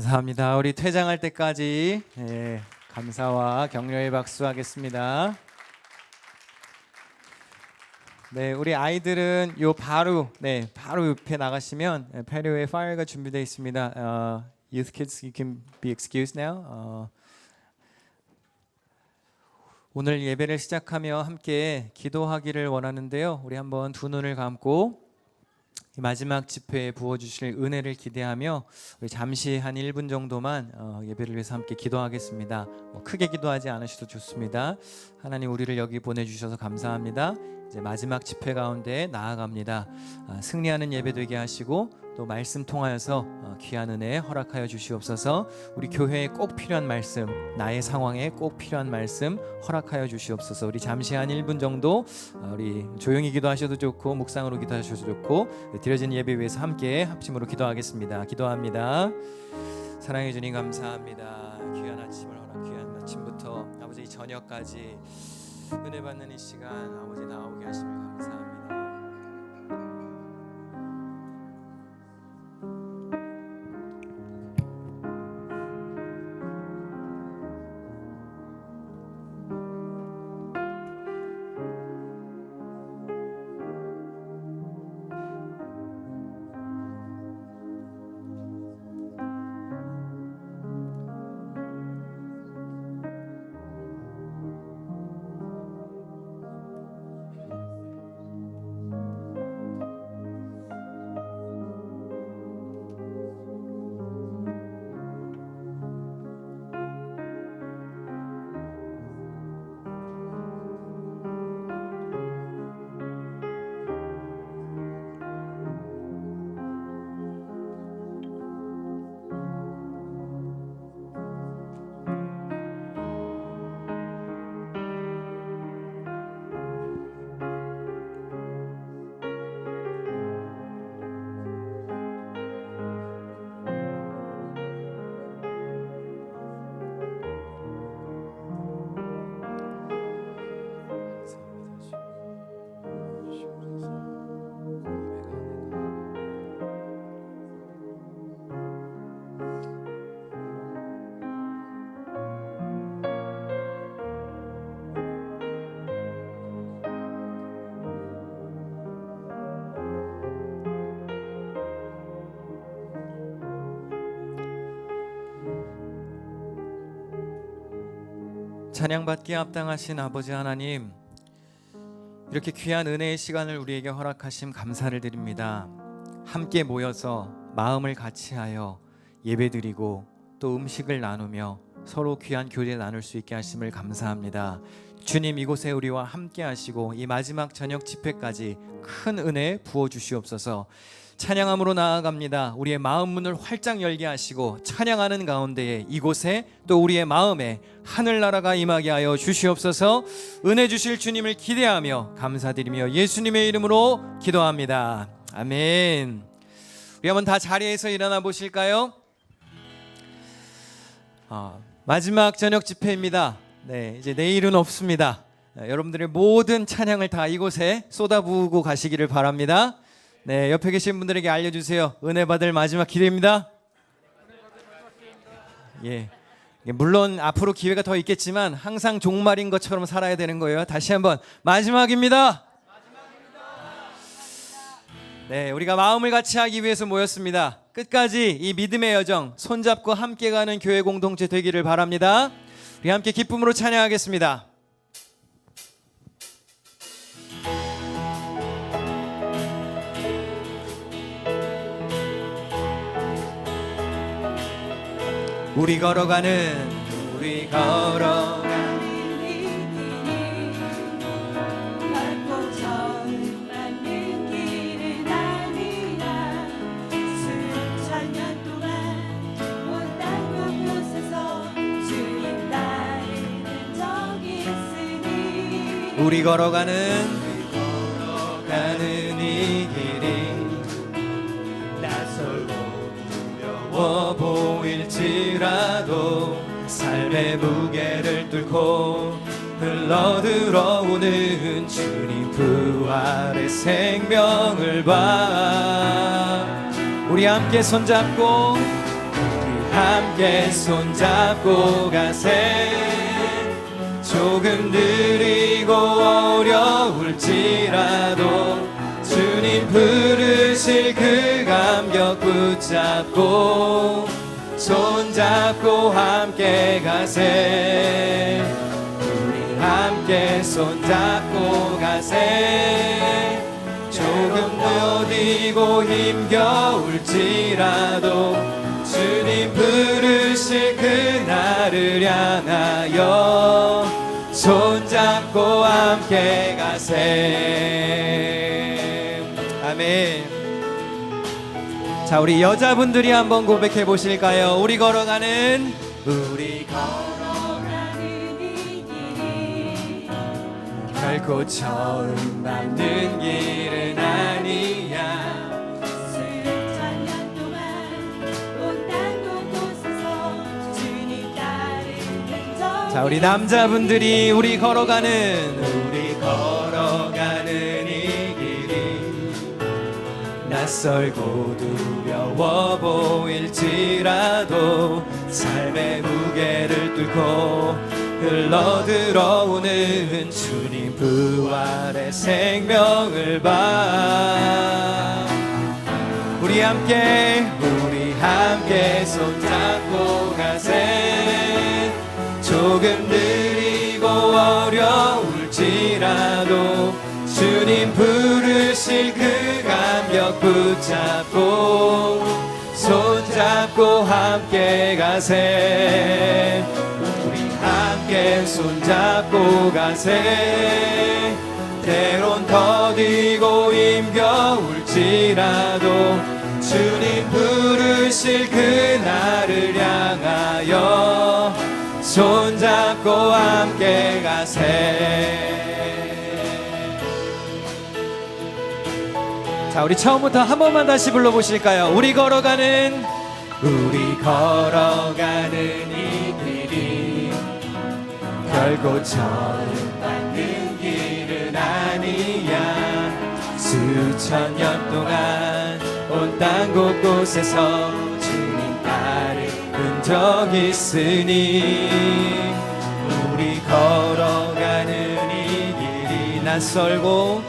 감사합니다. 우리 퇴장할 때까지 감사와 격려의 박수 하겠습니다. 네, 우리 아이들은 바로 옆에 나가시면 패리오의 파이어가 준비되어 있습니다. Youth kids, you can be excused now. 오늘 예배를 시작하며 함께 기도하기를 원하는데요. 우리 한번 두 눈을 감고 마지막 집회에 부어주실 은혜를 기대하며 우리 잠시 한 1분 정도만 예배를 위해서 함께 기도하겠습니다. 크게 기도하지 않으셔도 좋습니다. 하나님, 우리를 여기 보내주셔서 감사합니다. 이제 마지막 집회 가운데 나아갑니다. 승리하는 예배 되게 하시고 또 말씀 통하여서 귀한 은혜 허락하여 주시옵소서. 우리 교회에 꼭 필요한 말씀, 나의 상황에 꼭 필요한 말씀 허락하여 주시옵소서. 우리 잠시 한 1분 정도 우리 조용히 기도하셔도 좋고 묵상으로 기도하셔도 좋고 드려진 예배 위해서 함께 합심으로 기도하겠습니다. 기도합니다. 사랑해 주님 감사합니다. 귀한 아침을 귀한 아침부터 아버지 저녁까지 은혜 받는 이 시간 아버지 나오게 하심을 감사합니다. 찬양받기에 합당하신 아버지 하나님, 이렇게 귀한 은혜의 시간을 우리에게 허락하심 감사를 드립니다. 함께 모여서 마음을 같이하여 예배드리고 또 음식을 나누며 서로 귀한 교제 나눌 수 있게 하심을 감사합니다. 주님, 이곳에 우리와 함께 하시고 이 마지막 저녁 집회까지 큰 은혜 부어주시옵소서. 찬양함으로 나아갑니다. 우리의 마음 문을 활짝 열게 하시고 찬양하는 가운데에 이곳에 또 우리의 마음에 하늘나라가 임하게 하여 주시옵소서. 은혜 주실 주님을 기대하며 감사드리며 예수님의 이름으로 기도합니다. 아멘. 우리 한번 다 자리에서 일어나 보실까요? 마지막 저녁 집회입니다. 이제 내일은 없습니다. 여러분들의 모든 찬양을 다 이곳에 쏟아부으고 가시기를 바랍니다. 옆에 계신 분들에게 알려주세요. 은혜 받을 마지막 기회입니다. 물론 앞으로 기회가 더 있겠지만 항상 종말인 것처럼 살아야 되는 거예요. 다시 한번 마지막입니다. 우리가 마음을 같이 하기 위해서 모였습니다. 끝까지 이 믿음의 여정 손잡고 함께 가는 교회 공동체 되기를 바랍니다. 우리 함께 기쁨으로 찬양하겠습니다. 우리 걸어가는 이 길이 넓고 처음 맞는 길은 아니라 수천 년 동안 못한 곳에서 주님 따르는 적이 있으니 우리 걸어가는 이 길이 낯설고 두려워 보일지라도 삶의 무게를 뚫고 흘러들어오는 주님 부활의 생명을 봐. 우리 함께 손잡고 우리 함께 손잡고 가세. 조금 느리고 어려울지라도 주님 부르실 그 감격 붙잡고 손잡고 함께 가세. 우리 함께 손잡고 가세. 조금 더디고 힘겨울지라도 주님 부르실 그날을 향하여 손잡고 함께 가세. 아멘. 자, 우리 여자분들이 한번 고백해 보실까요? 우리 걸어가는 이 길이 결코 처음 밟는 길은 아니야. 수천 년 동안 온 땅 곳곳에서 주님 따르는 저. 자, 우리 남자분들이 우리 걸어가는 이 길이 낯설고 두려워 보일지라도 삶의 무게를 뚫고 흘러들어오는 주님 부활의 생명을 봐. 우리 함께 손잡고 가세. 조금 느리고 어려울지라도 주님 부르실 그 감격 붙잡고 손잡고 함께 가세. 우리 함께 손잡고 가세. 때론 더디고 힘겨울지라도 주님 부르실 그날을 향하여 손잡고 함께 가세. 자, 우리 처음부터 한 번만 다시 불러보실까요? 우리 걸어가는 이 길이 결코 처음 밟는 길은 아니야. 수천 년 동안 온 땅 곳곳에서 주님 따르는 적 있으니 우리 걸어가는 이 길이 낯설고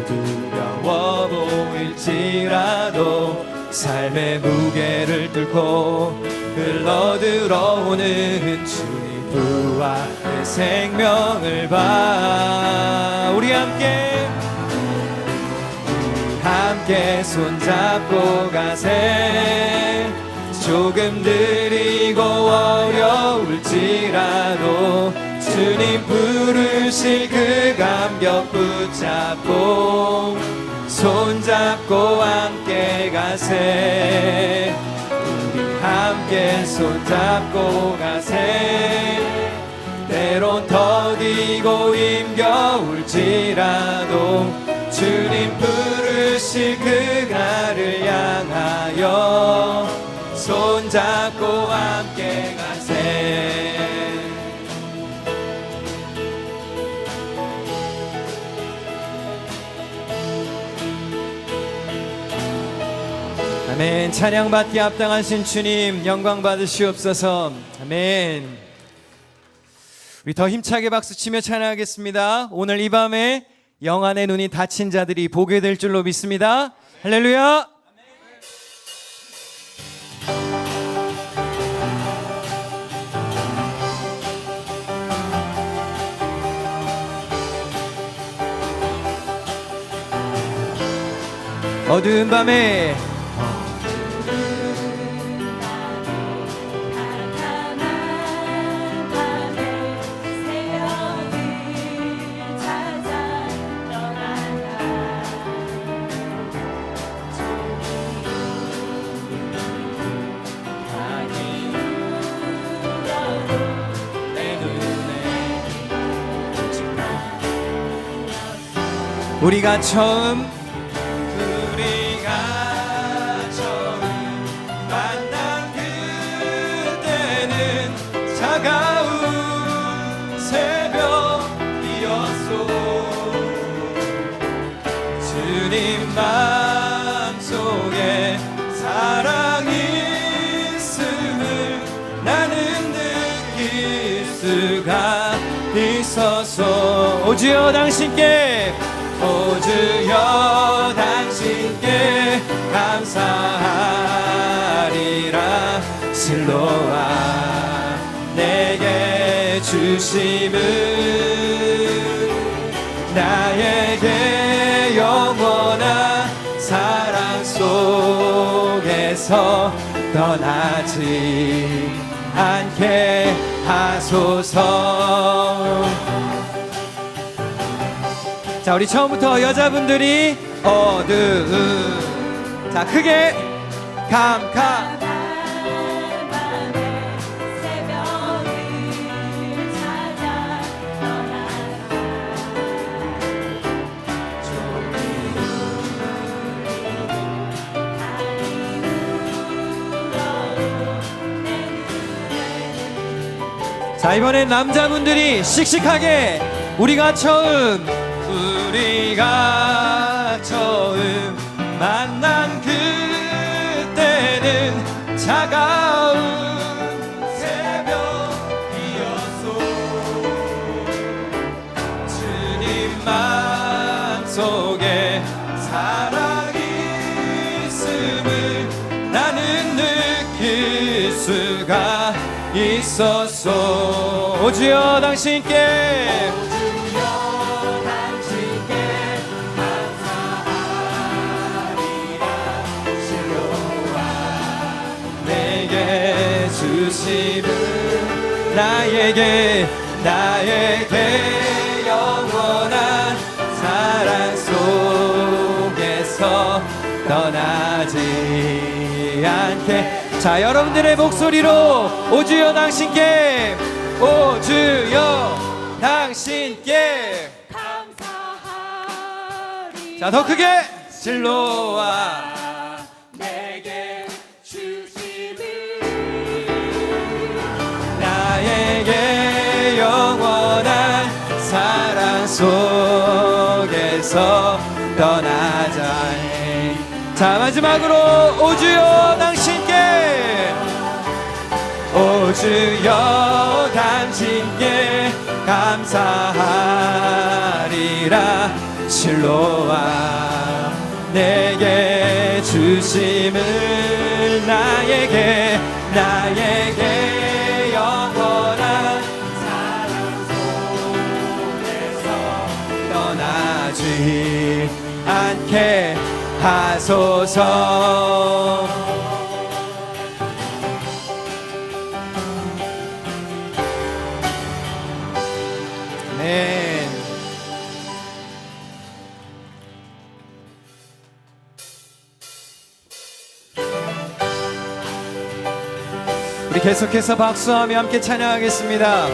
두려워 보일지라도 삶의 무게를 뚫고 흘러들어오는 주님 부활의 생명을 봐. 우리 함께 손잡고 가세. 조금 느리고 어려울지라도 주님 부르실 그 감격 붙잡고 손잡고 함께 가세. 우리 함께 손잡고 가세. 때론 더디고 힘겨울지라도 주님 부르실 그날을 향하여 손잡고 함께 가세. 아멘. 찬양받기 합당하신 주님 영광 받으시옵소서. 아멘. 우리 더 힘차게 박수치며 찬양하겠습니다. 오늘 이 밤에 영안의 눈이 닫힌 자들이 보게 될 줄로 믿습니다. 할렐루야. 어두운 밤에 우리가 처음 만난 그때는 차가운 새벽이었소. 주님 마음속에 사랑이 있어 수가 있어서 오 주여 당신께 오 주여 당신께 감사하리라 실로와 내게 주심은 나에게 영원한 사랑 속에서 떠나지 않게 하소서. 자, 우리 처음부터 여자분들이 어두운 자 크게 감카 밤에 새벽을 찾아 떠나가 자 이번엔 남자분들이 씩씩하게 우리가 처음 만난 그때는 차가운 새벽이었소. 주님 마음속에 사랑이 있음을 나는 느낄 수가 있었소. 오 주여 당신께 주심은 나에게 영원한 사랑 속에서 떠나지 않게. 자 여러분들의 목소리로 오 주여 당신께 오 주여 당신께 감사하리. 자 더 크게 실로와 내게 나에게 영원한 사랑 속에서 떠나자. 자 마지막으로 오 주여 당신께 오 주여 당신께 감사하리라 실로와 내게 주심을 나에게 영원한 사랑 속에서 떠나지 않게 하소서. 아멘. 우리 계속해서 박수하며 함께 찬양하겠습니다.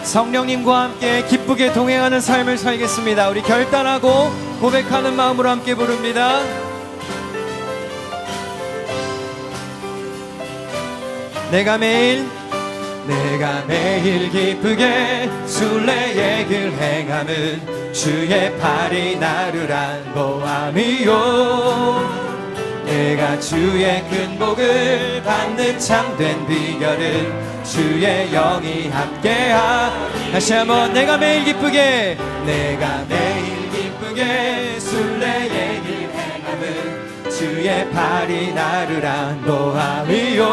성령님과 함께 기쁘게 동행하는 삶을 살겠습니다. 우리 결단하고 고백하는 마음으로 함께 부릅니다. 내가 매일 기쁘게 순례의 길 행함은 주의 팔이 나를 안보함이요. 내가 주의 큰 복을 받는 참된 비결은 주의 영이 함께하. 다시 한번 내가 매일 기쁘게 순례의 길 행함은 주의 팔이 나를 안보함이요.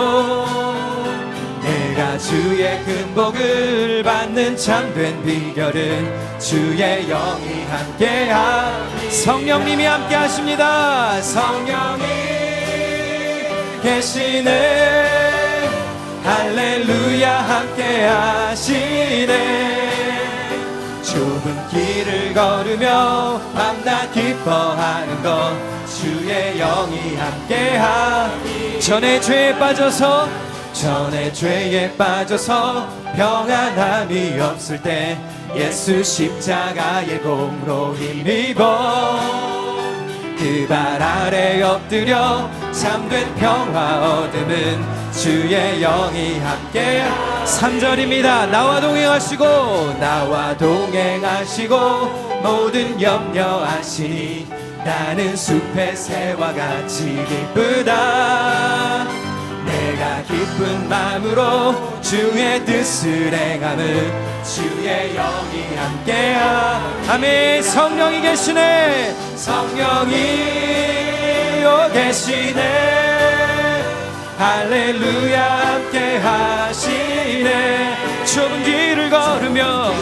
내가 주의 큰 복을 받는 참된 비결은 주의 영이 함께하. 성령님이 함께 하십니다. 성령이 계시네. 할렐루야 함께 하시네. 좁은 길을 걸으며 밤낮 기뻐하는 것 주의 영이 함께하. 전에 죄에 빠져서 평안함이 없을 때 예수 십자가의 공로 힘입어 그 발 아래 엎드려 참된 평화 얻음은 주의 영이 함께. 3절입니다. 나와 동행하시고 모든 염려하시니 나는 숲의 새와 같이 기쁘다. 내가 우리가 기쁜 마음으로 주의 뜻을 행함을 주의 영이 함께하. 아멘. 성령이 계시네. 성령이 계시네. 할렐루야 함께 하시네. 좁은 길을 걸으며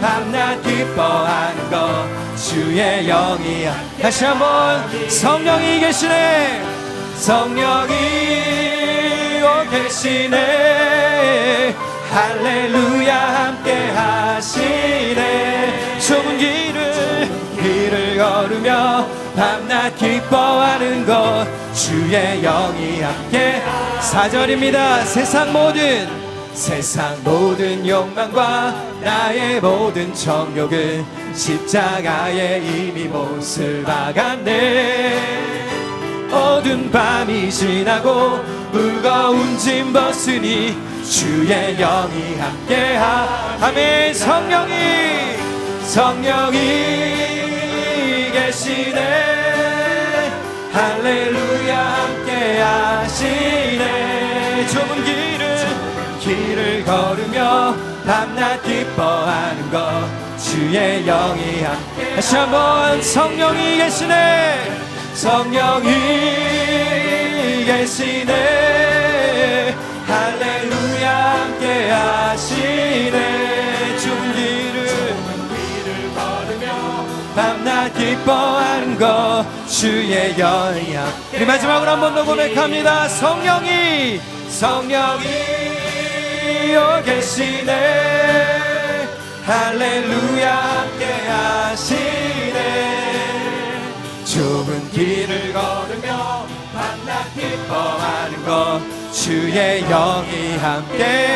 밤낮 기뻐하는 것 주의 영이. 다시 한번 성령이 계시네. 성령이 계시네. 할렐루야 함께 하시네. 좁은 길을 걸으며 밤낮 기뻐하는 것 주의 영이 함께. 4절입니다. 세상 모든 욕망과 나의 모든 정욕은 십자가에 이미 못을 박았네. 어두운 밤이 지나고 무거운 짐 벗으니 주의 영이 함께하. 아멘. 성령이 계시네. 할렐루야 함께 하시네. 좁은 길을 걸으며 밤낮 기뻐하는 것 주의 영이 함께. 다시 한번 성령이 계시네. 성령이 계시네. 할렐루야 함께 하시네. 좁은 길을 걸으며 밤낮 기뻐하는 것 주의 영이 함께. 우리 마지막으로 한 번 더 고백합니다. 성령이 계시네. 할렐루야 함께 하시네. 좁은 길을 걸으며 밤낮 기뻐하는 것 주의 영이 함께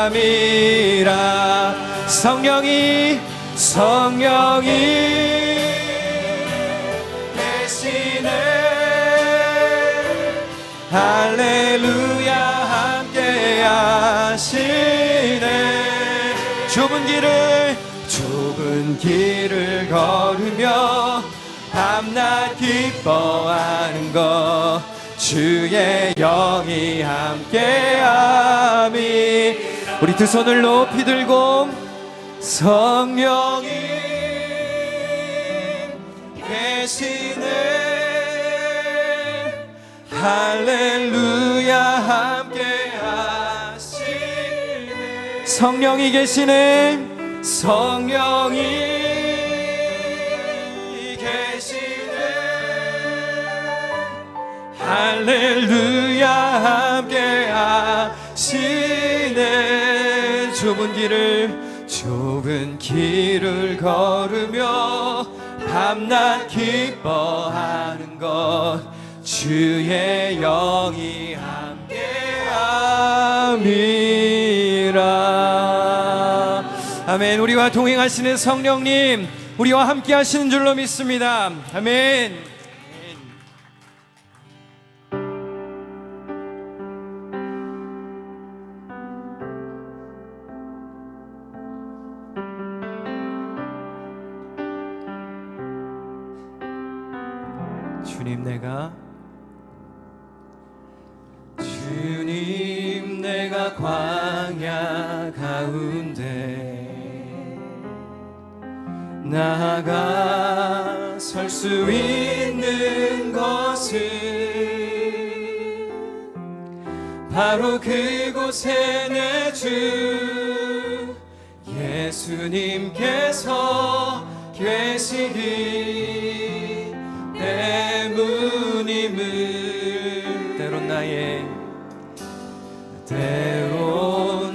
함이라. 성령이 계시네. 할렐루야 함께 하시네. 좁은 길을 걸으며 밤낮 기뻐하는 것 주의 영이 함께함이. 우리 두 손을 높이 들고 성령이 계시네. 할렐루야 함께 하시네. 성령이 계시네. 성령이 계시네. 할렐루야 함께 하시네. 좁은 길을 걸으며 밤낮 기뻐하는 것 주의 영이 함께함이라. 아멘. 우리와 동행하시는 성령님, 우리와 함께 하시는 줄로 믿습니다. 아멘. 주님 내가 광야 가운데 나아가 설 수 있는 것은 바로 그곳에 내 주 예수님께서 계시기 때문임을. 때론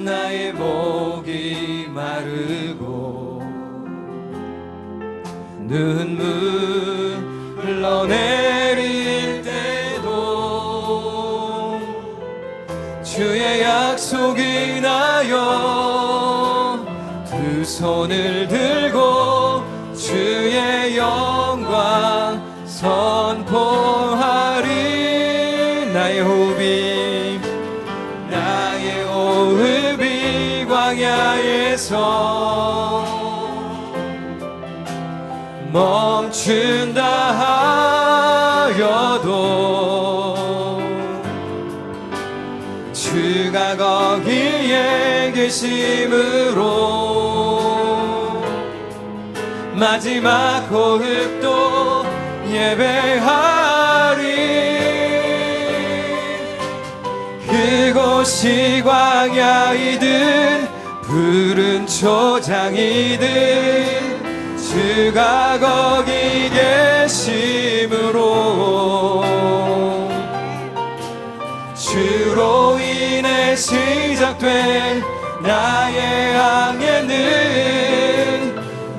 나의 목이 마르고 눈물 흘러내릴 때도 주의 약속이 나여 두 손을 들고 주의 영광 선포하리. 나의 호흡이 광야에서 멈춘다 하여도 주가 거기에 계심으로 마지막 호흡도 예배하리. 그곳이 광야이든 푸른 초장이든 주가 거기 계심으로 주로 인해 시작된 나의 항해는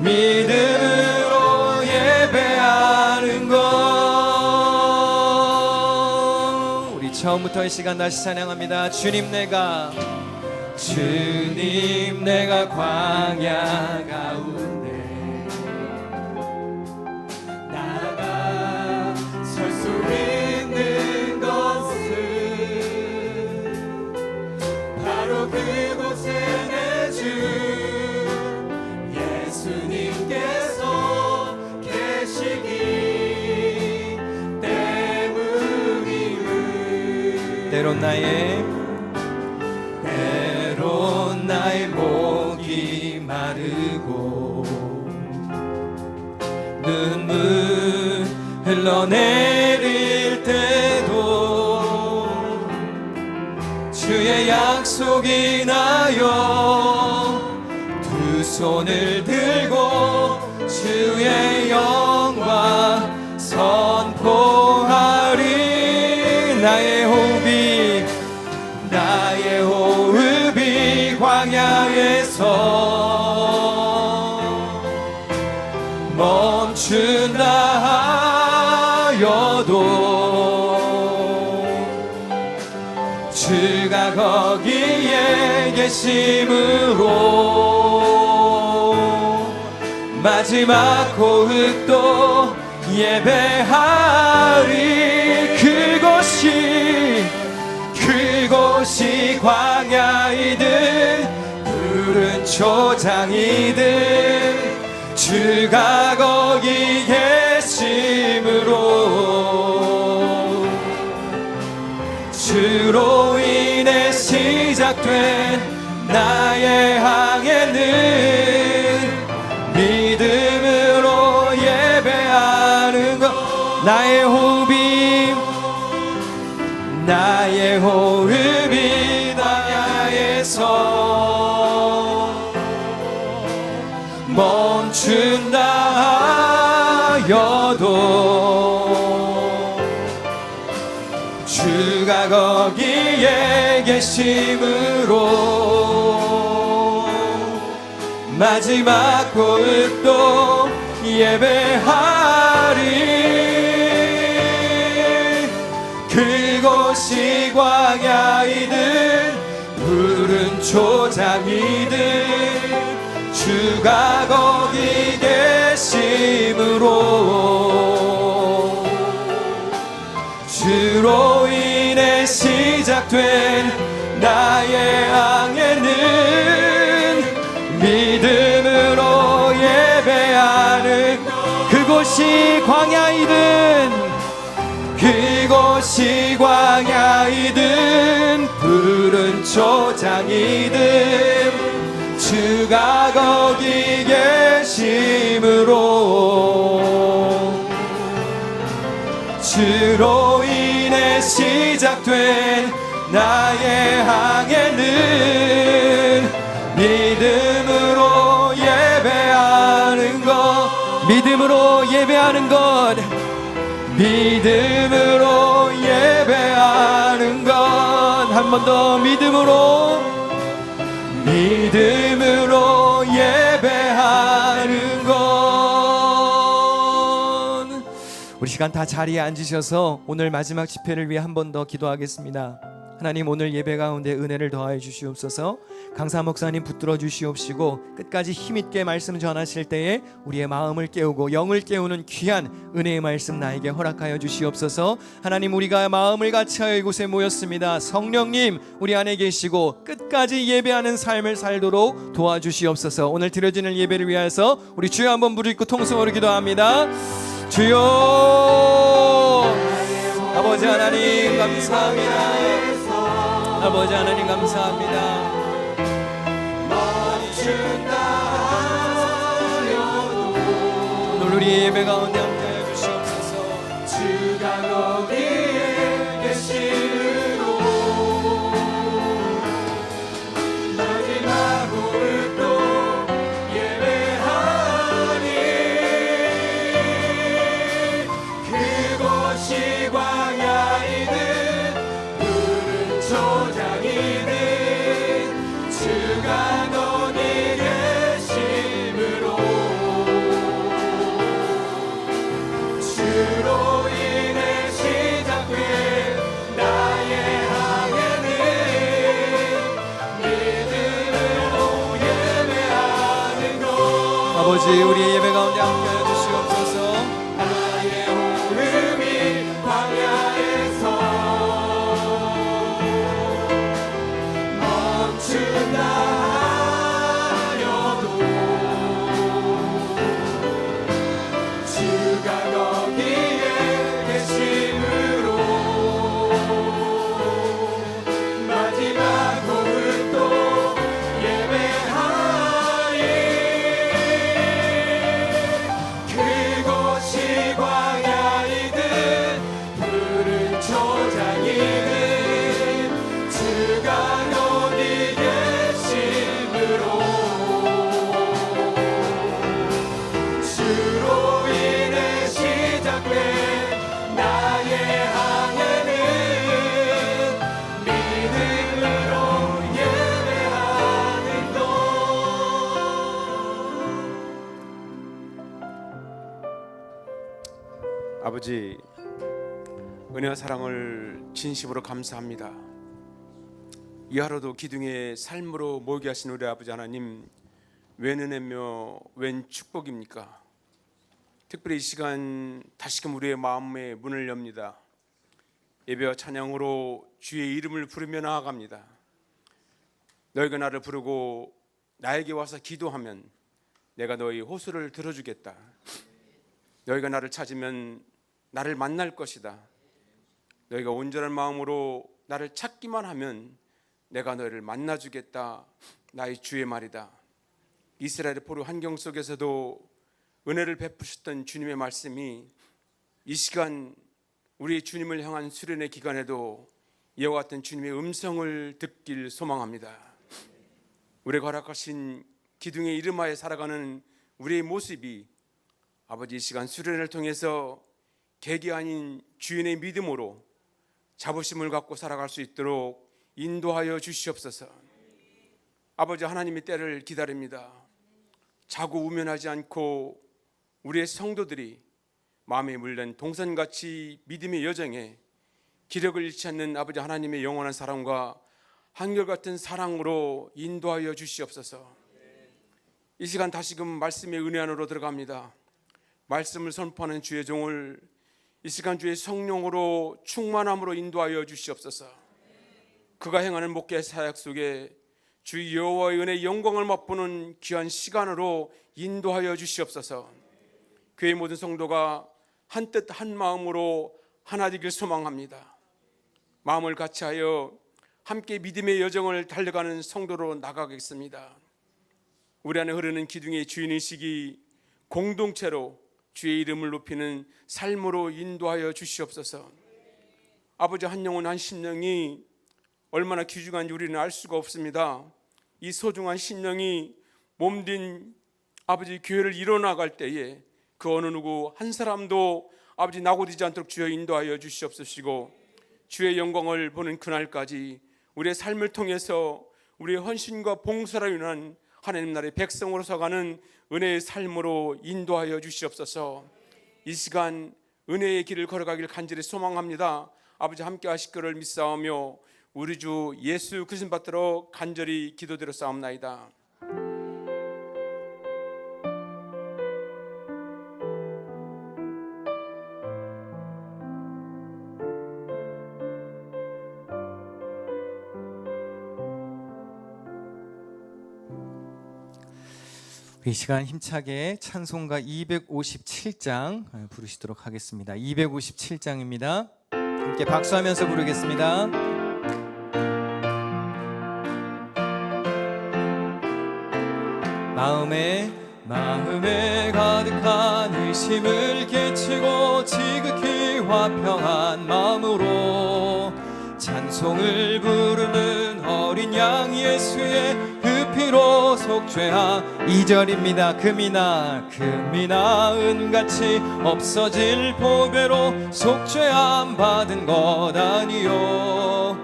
믿음으로 예배하는 것. 우리 처음부터 이 시간 다시 찬양합니다. 주님 내가 광야 가운데 나가 설 수 있는 것은 바로 그곳에 내 주 예수님께서 계시기 때문이니. 때론 나의 목이 마르고 눈물 흘러내릴 때도 주의 약속이 나여 두 손을 들고 주의 영광 선포하리. 나의 호흡이 광야에서 멈춘다 하여도 주가 거기에 계심으로 마지막 호흡도 예배하리. 그곳이 광야이든 푸른 초장이든 주가 거기 계심으로 주로 인해 시작된 나의 항해는 믿음으로 예배하는 것. 나의 호흡이 광야에서 멈춘다 하여도 주가 거기에 계심으로 마지막 호흡도 예배하리. 그곳이 광야이든 푸른 초장이든 주가 거기 계심으로 주로 인해 시작된 나의 항해는 믿음으로 예배하는 그곳이 광야이든 푸른 초장이든 주가 거기 계심으로 주로 인해 시작된 나의 항해는 믿음으로 예배하는 것. 믿음으로 예배하는 것. 한 번 더 믿음으로 예배하는 것. 우리 시간 다 자리에 앉으셔서 오늘 마지막 집회를 위해 한 번 더 기도하겠습니다. 하나님, 오늘 예배 가운데 은혜를 더하여 주시옵소서. 강사 목사님 붙들어 주시옵시고 끝까지 힘있게 말씀 전하실 때에 우리의 마음을 깨우고 영을 깨우는 귀한 은혜의 말씀 나에게 허락하여 주시옵소서. 하나님, 우리가 마음을 같이하여 이곳에 모였습니다. 성령님 우리 안에 계시고 끝까지 예배하는 삶을 살도록 도와주시옵소서. 오늘 드려지는 예배를 위해서 우리 주여 한번 부르짖고 통성으로 기도합니다. 주여. 아버지 하나님 감사합니다. 아버지 하나님 감사합니다. 오늘 우리 예배 가운데 함께하여 주시옵소서. 주가 거기에 계심으로 마지막 호흡도 예배하니 그곳이 광야이든 푸른 초장이든 주가 거기 계심으로 주로 인해 시작된 나의 항해는 믿음으로 예배하는 것. 아버지 우리의 예배 가운데 함께하여 주시옵소서. 나의 호흡이 광야에서 멈춘다 하여도 주가 거기에 계심으로 마지막 호흡도 예배하니 그곳이 광야이든 푸른 초장이든 주가 거기 계심으로 주로 인해 시작된 나의 항해는 믿음으로 예배하는 것. 아버지, 은혜와 사랑을 진심으로 감사합니다. 이 하루도 기둥의 삶으로 모이게 하신 우리 아버지 하나님, 웬 은혜며 웬 축복입니까? 특별히 이 시간 다시금 우리의 마음의 문을 엽니다. 예배와 찬양으로 주의 이름을 부르며 나아갑니다. 너희가 나를 부르고 나에게 와서 기도하면 내가 너희 호소를 들어주겠다. 너희가 나를 찾으면 나를 만날 것이다. 너희가 온전한 마음으로 나를 찾기만 하면 내가 너희를 만나주겠다. 나의 주의 말이다. 이스라엘의 포로 환경 속에서도 은혜를 베푸셨던 주님의 말씀이 이 시간 우리 주님을 향한 수련의 기간에도 이와 같은 주님의 음성을 듣길 소망합니다. 우리가 허락하신 기둥의 이름하에 살아가는 우리의 모습이 아버지 이 시간 수련을 통해서 객이 아닌 주인의 믿음으로 자부심을 갖고 살아갈 수 있도록 인도하여 주시옵소서. 아버지 하나님의 때를 기다립니다. 자고 우면하지 않고 우리의 성도들이 마음에 물든 동산같이 믿음의 여정에 기력을 잃지 않는 아버지 하나님의 영원한 사랑과 한결같은 사랑으로 인도하여 주시옵소서. 이 시간 다시금 말씀의 은혜 안으로 들어갑니다. 말씀을 선포하는 주의 종을 이 시간 주의 성령으로 충만함으로 인도하여 주시옵소서. 그가 행하는 목회 사역 속에 주 여호와의 은혜의 영광을 맛보는 귀한 시간으로 인도하여 주시옵소서. 교회 모든 성도가 한뜻 한마음으로 하나 되길 소망합니다. 마음을 같이하여 함께 믿음의 여정을 달려가는 성도로 나가겠습니다. 우리 안에 흐르는 기둥의 주인의식이 공동체로 주의 이름을 높이는 삶으로 인도하여 주시옵소서. 아버지 한 영혼 한 심령이 얼마나 귀중한지 우리는 알 수가 없습니다. 이 소중한 심령이 몸din 아버지 교회를 이뤄나갈 때에 그 어느 누구 한 사람도 아버지 낙오되지 않도록 주여 인도하여 주시옵소시고, 주의 영광을 보는 그날까지 우리의 삶을 통해서 우리의 헌신과 봉사로 인한 하나님 나라의 백성으로서 가는 은혜의 삶으로 인도하여 주시옵소서. 이 시간 은혜의 길을 걸어가길 간절히 소망합니다. 아버지 함께 하실 것을 믿사오며 우리 주 예수 그리스도 받들어 간절히 기도드려 싸움나이다. 이 시간 힘차게 찬송가 257장 부르시도록 하겠습니다. 257장입니다. 함께 박수하면서 부르겠습니다. 마음에 가득한 의심을 깨치고 지극히 화평한 마음으로 찬송을 부르는 어린 양 예수의 그 피로 속죄하 2절입니다. 금이나 은같이 없어질 보배로 속죄함 받은 것 아니요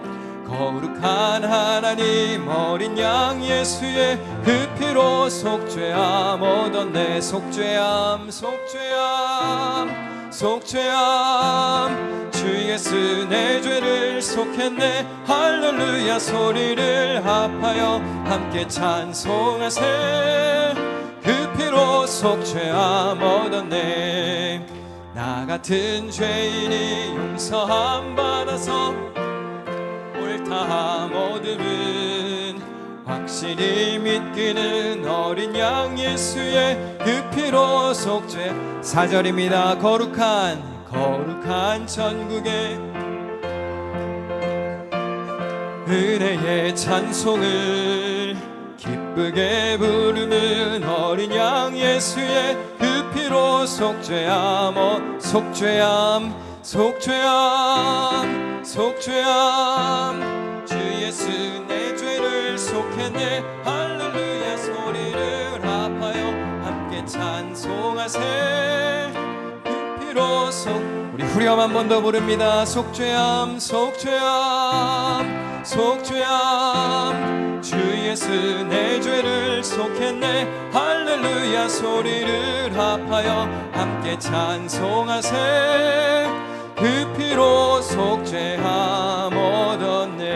거룩한 하나님 어린 양 예수의 그 피로 속죄함 얻었네. 속죄함 주 예수 내 죄를 속했네. 할렐루야 소리를 합하여 함께 찬송하세. 그 피로 속죄함 얻었네. 나 같은 죄인이 용서함 받아서 옳다함 얻음은 확실히 믿기는 어린 양 예수의 그 피로 속죄. 4절입니다. 거룩한 천국의 은혜의 찬송을 기쁘게 부르는 어린 양 예수의 그 피로 속죄함 주 예수 내 죄를 속했네. 할렐루야 소리를 합하여 함께 찬송하세. 그 피로 우리 후렴 한 번 더 부릅니다. 속죄함 주 예수 내 죄를 속했네. 할렐루야 소리를 합하여 함께 찬송하세. 그 피로 속죄함 얻었네.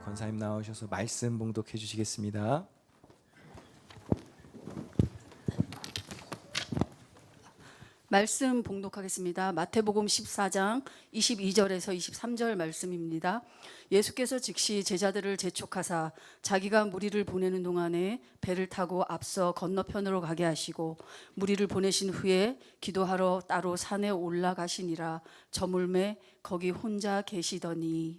권사님 나오셔서 말씀 봉독해 주시겠습니다. 말씀 봉독하겠습니다. 마태복음 14장 22절에서 23절 말씀입니다. 예수께서 즉시 제자들을 재촉하사 자기가 무리를 보내는 동안에 배를 타고 앞서 건너편으로 가게 하시고 무리를 보내신 후에 기도하러 따로 산에 올라가시니라. 저물매 거기 혼자 계시더니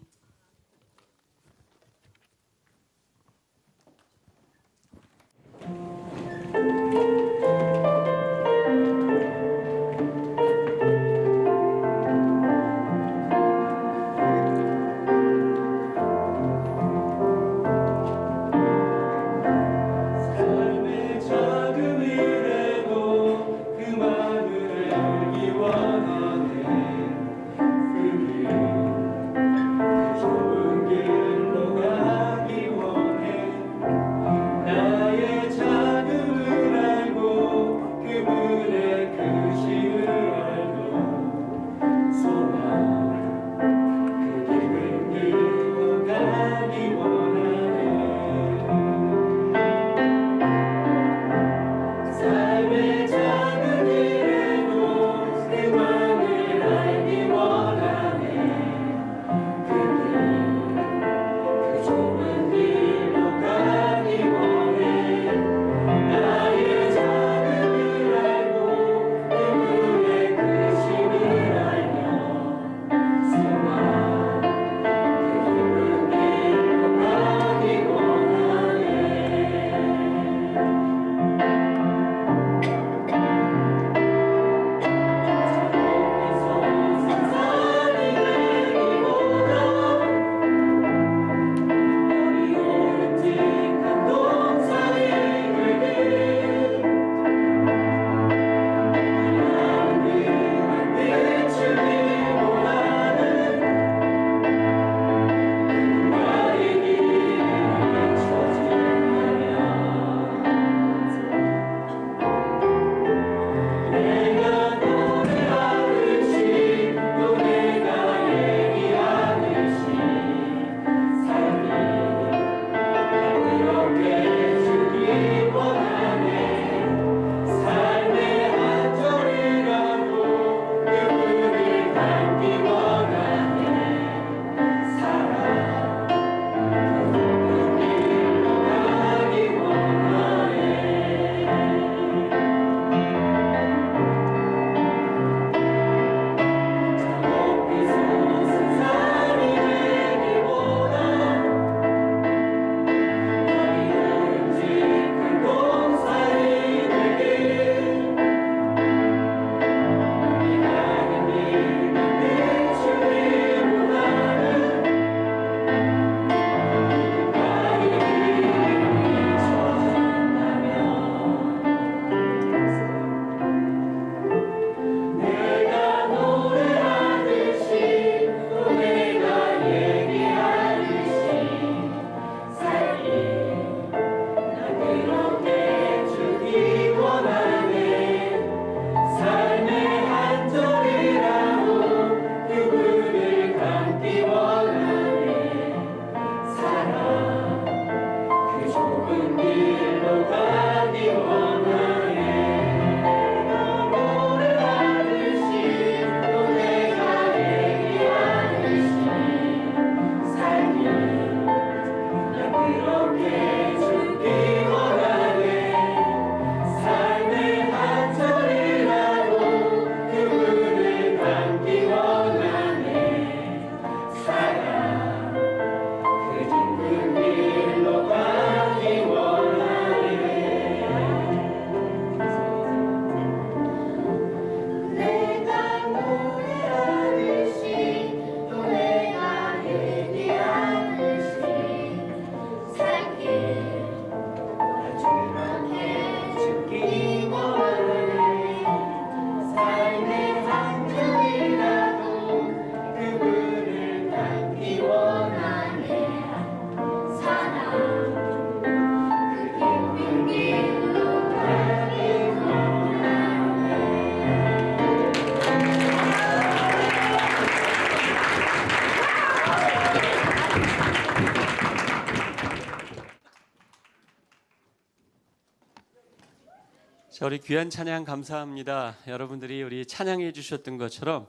자, 우리 귀한 찬양 감사합니다. 여러분들이 우리 찬양해 주셨던 것처럼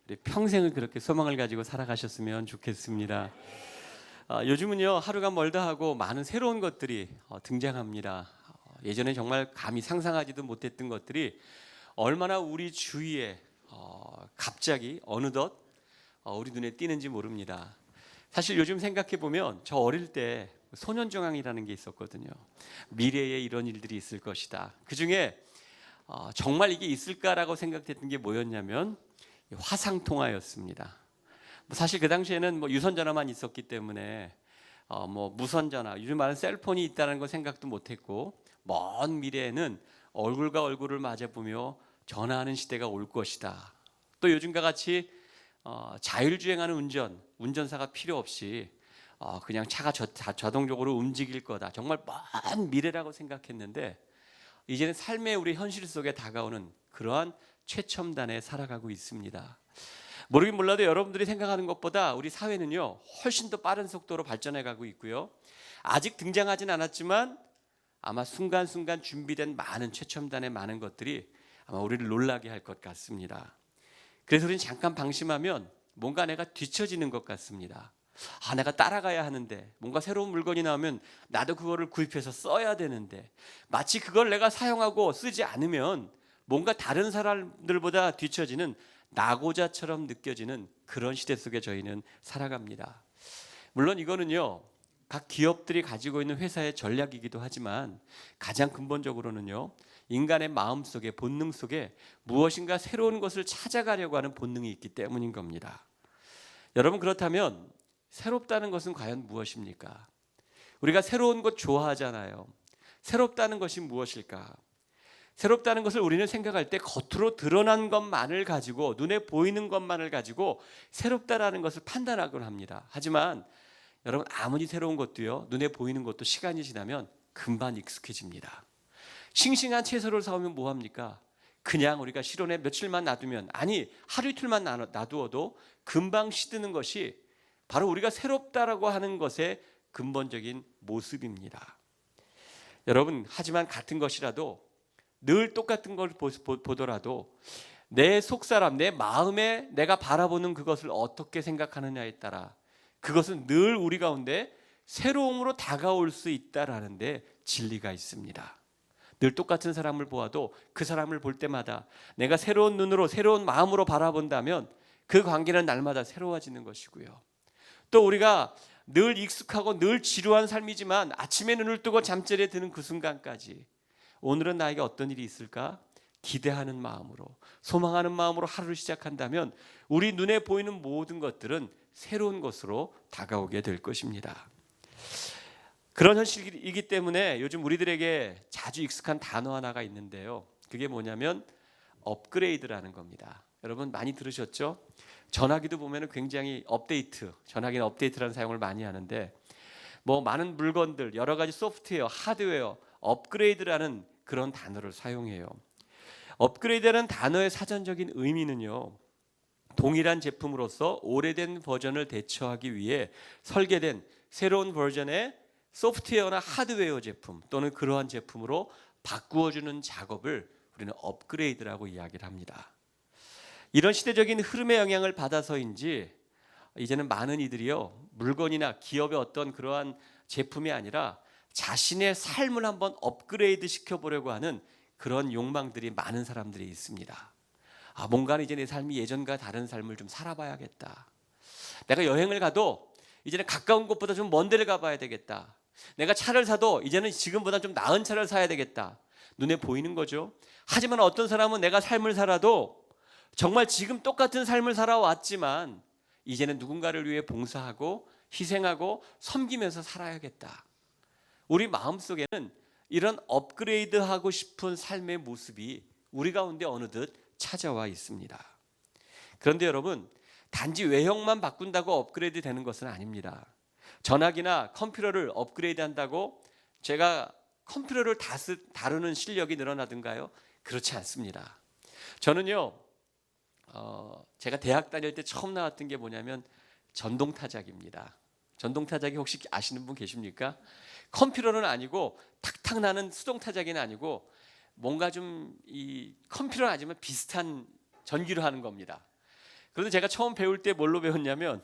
우리 평생을 그렇게 소망을 가지고 살아가셨으면 좋겠습니다. 요즘은요, 하루가 멀다 하고 많은 새로운 것들이 등장합니다. 예전에 정말 감히 상상하지도 못했던 것들이 얼마나 우리 주위에 갑자기 어느덧 우리 눈에 띄는지 모릅니다. 사실 요즘 생각해 보면 저 어릴 때 소년정황이라는 게 있었거든요. 미래에 이런 일들이 있을 것이다. 그 중에 정말 이게 있을까라고 생각했던 게 뭐였냐면 화상통화였습니다. 사실 그 당시에는 유선전화만 있었기 때문에 무선전화, 요즘 말하는 셀폰이 있다는 거 생각도 못했고, 먼 미래에는 얼굴과 얼굴을 맞아보며 전화하는 시대가 올 것이다. 또 요즘과 같이 자율주행하는 운전사가 필요 없이 그냥 차가 자동적으로 움직일 거다. 정말 먼 미래라고 생각했는데 이제는 삶의 우리 현실 속에 다가오는 그러한 최첨단에 살아가고 있습니다. 모르긴 몰라도 여러분들이 생각하는 것보다 우리 사회는요, 훨씬 더 빠른 속도로 발전해 가고 있고요. 아직 등장하진 않았지만 아마 순간순간 준비된 많은 최첨단의 많은 것들이 아마 우리를 놀라게 할 것 같습니다. 그래서 우리는 잠깐 방심하면 뭔가 내가 뒤처지는 것 같습니다. 내가 따라가야 하는데, 뭔가 새로운 물건이 나오면 나도 그거를 구입해서 써야 되는데, 마치 그걸 내가 사용하고 쓰지 않으면 뭔가 다른 사람들보다 뒤처지는 낙오자처럼 느껴지는 그런 시대 속에 저희는 살아갑니다. 물론 이거는요, 각 기업들이 가지고 있는 회사의 전략이기도 하지만 가장 근본적으로는요, 인간의 마음 속에, 본능 속에 무엇인가 새로운 것을 찾아가려고 하는 본능이 있기 때문인 겁니다. 여러분, 그렇다면 새롭다는 것은 과연 무엇입니까? 우리가 새로운 것 좋아하잖아요. 새롭다는 것이 무엇일까? 새롭다는 것을 우리는 생각할 때 겉으로 드러난 것만을 가지고, 눈에 보이는 것만을 가지고 새롭다라는 것을 판단하곤 합니다. 하지만 여러분, 아무리 새로운 것도요, 눈에 보이는 것도 시간이 지나면 금방 익숙해집니다. 싱싱한 채소를 사오면 뭐합니까? 그냥 우리가 실온에 며칠만 놔두면, 아니 하루 이틀만 놔두어도 금방 시드는 것이 바로 우리가 새롭다라고 하는 것의 근본적인 모습입니다. 여러분, 하지만 같은 것이라도 늘 똑같은 걸 보더라도 내 속사람, 내 마음에 내가 바라보는 그것을 어떻게 생각하느냐에 따라 그것은 늘 우리 가운데 새로움으로 다가올 수 있다라는 데 진리가 있습니다. 늘 똑같은 사람을 보아도 그 사람을 볼 때마다 내가 새로운 눈으로, 새로운 마음으로 바라본다면 그 관계는 날마다 새로워지는 것이고요. 또 우리가 늘 익숙하고 늘 지루한 삶이지만 아침에 눈을 뜨고 잠자리에 드는 그 순간까지 오늘은 나에게 어떤 일이 있을까? 기대하는 마음으로, 소망하는 마음으로 하루를 시작한다면 우리 눈에 보이는 모든 것들은 새로운 것으로 다가오게 될 것입니다. 그런 현실이기 때문에 요즘 우리들에게 자주 익숙한 단어 하나가 있는데요. 그게 뭐냐면 업그레이드라는 겁니다. 여러분 많이 들으셨죠? 전화기도 보면 굉장히 전화기는 업데이트라는 사용을 많이 하는데, 많은 물건들, 여러 가지 소프트웨어, 하드웨어, 업그레이드라는 그런 단어를 사용해요. 업그레이드라는 단어의 사전적인 의미는요, 동일한 제품으로서 오래된 버전을 대처하기 위해 설계된 새로운 버전의 소프트웨어나 하드웨어 제품 또는 그러한 제품으로 바꾸어주는 작업을 우리는 업그레이드라고 이야기를 합니다. 이런 시대적인 흐름의 영향을 받아서인지 이제는 많은 이들이요, 물건이나 기업의 어떤 그러한 제품이 아니라 자신의 삶을 한번 업그레이드 시켜보려고 하는 그런 욕망들이 많은 사람들이 있습니다. 뭔가 이제 내 삶이 예전과 다른 삶을 좀 살아봐야겠다. 내가 여행을 가도 이제는 가까운 곳보다 좀 먼 데를 가봐야 되겠다. 내가 차를 사도 이제는 지금보다 좀 나은 차를 사야 되겠다. 눈에 보이는 거죠. 하지만 어떤 사람은 내가 삶을 살아도 정말 지금 똑같은 삶을 살아왔지만 이제는 누군가를 위해 봉사하고 희생하고 섬기면서 살아야겠다. 우리 마음속에는 이런 업그레이드하고 싶은 삶의 모습이 우리 가운데 어느덧 찾아와 있습니다. 그런데 여러분, 단지 외형만 바꾼다고 업그레이드 되는 것은 아닙니다. 전화기나 컴퓨터를 업그레이드 한다고 제가 컴퓨터를 다루는 실력이 늘어나든가요? 그렇지 않습니다. 저는요, 제가 대학 다닐 때 처음 나왔던 게 뭐냐면 전동타작입니다. 전동타작이 혹시 아시는 분 계십니까? 컴퓨터는 아니고 탁탁 나는 수동타작이는 아니고 뭔가 좀 이 컴퓨터는 아니지만 비슷한 전기로 하는 겁니다. 그런데 제가 처음 배울 때 뭘로 배웠냐면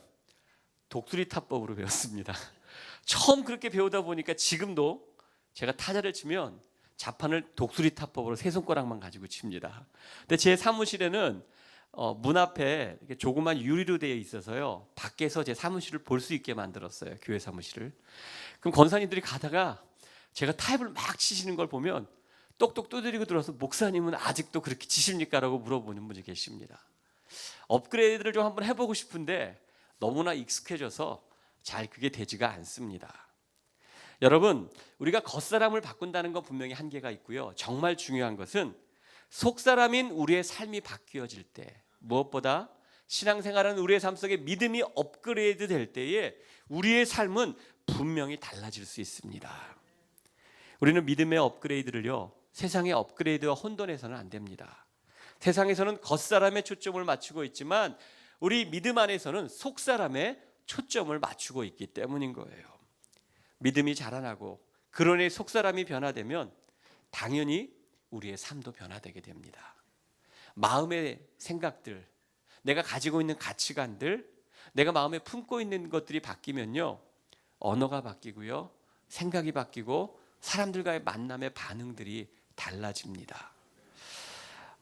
독수리 타법으로 배웠습니다. 처음 그렇게 배우다 보니까 지금도 제가 타자를 치면 자판을 독수리 타법으로 세 손가락만 가지고 칩니다. 근데 제 사무실에는 문 앞에 이렇게 조그만 유리로 되어 있어서요, 밖에서 제 사무실을 볼 수 있게 만들었어요, 교회 사무실을. 그럼 권사님들이 가다가 제가 타협을 막 치시는 걸 보면 똑똑 두드리고 들어서 목사님은 아직도 그렇게 치십니까? 라고 물어보는 분이 계십니다. 업그레이드를 좀 한번 해보고 싶은데 너무나 익숙해져서 잘 그게 되지가 않습니다. 여러분, 우리가 겉사람을 바꾼다는 건 분명히 한계가 있고요, 정말 중요한 것은 속사람인 우리의 삶이 바뀌어질 때, 무엇보다 신앙생활은 우리의 삶 속에 믿음이 업그레이드 될 때에 우리의 삶은 분명히 달라질 수 있습니다. 우리는 믿음의 업그레이드를요, 세상의 업그레이드와 혼돈해서는 안 됩니다. 세상에서는 겉사람에 초점을 맞추고 있지만 우리 믿음 안에서는 속사람에 초점을 맞추고 있기 때문인 거예요. 믿음이 자라나고 그러니 속사람이 변화되면 당연히 우리의 삶도 변화되게 됩니다. 마음의 생각들, 내가 가지고 있는 가치관들, 내가 마음에 품고 있는 것들이 바뀌면요, 언어가 바뀌고요, 생각이 바뀌고 사람들과의 만남의 반응들이 달라집니다.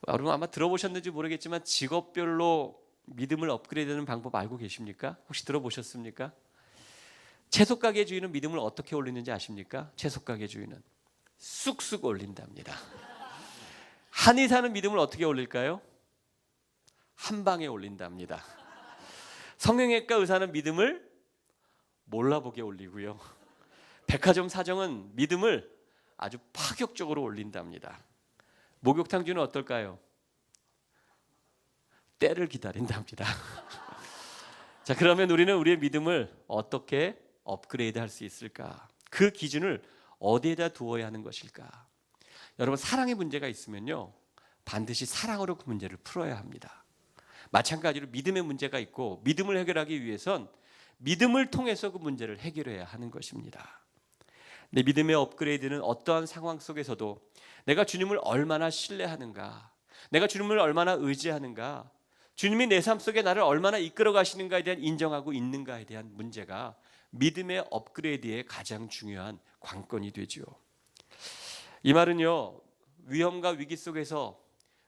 여러분 아마 들어보셨는지 모르겠지만 직업별로 믿음을 업그레이드하는 방법 알고 계십니까? 혹시 들어보셨습니까? 채소가게 주인은 믿음을 어떻게 올리는지 아십니까? 채소가게 주인은 쑥쑥 올린답니다. 한의사는 믿음을 어떻게 올릴까요? 한 방에 올린답니다. 성형외과 의사는 믿음을 몰라보게 올리고요, 백화점 사정은 믿음을 아주 파격적으로 올린답니다. 목욕탕주는 어떨까요? 때를 기다린답니다. 자, 그러면 우리는 우리의 믿음을 어떻게 업그레이드 할 수 있을까? 그 기준을 어디에다 두어야 하는 것일까? 여러분, 사랑의 문제가 있으면요, 반드시 사랑으로 그 문제를 풀어야 합니다. 마찬가지로 믿음의 문제가 있고 믿음을 해결하기 위해선 믿음을 통해서 그 문제를 해결해야 하는 것입니다. 내 믿음의 업그레이드는 어떠한 상황 속에서도 내가 주님을 얼마나 신뢰하는가, 내가 주님을 얼마나 의지하는가, 주님이 내 삶 속에 나를 얼마나 이끌어 가시는가에 대한 인정하고 있는가에 대한 문제가 믿음의 업그레이드의 가장 중요한 관건이 되죠. 이 말은요, 위험과 위기 속에서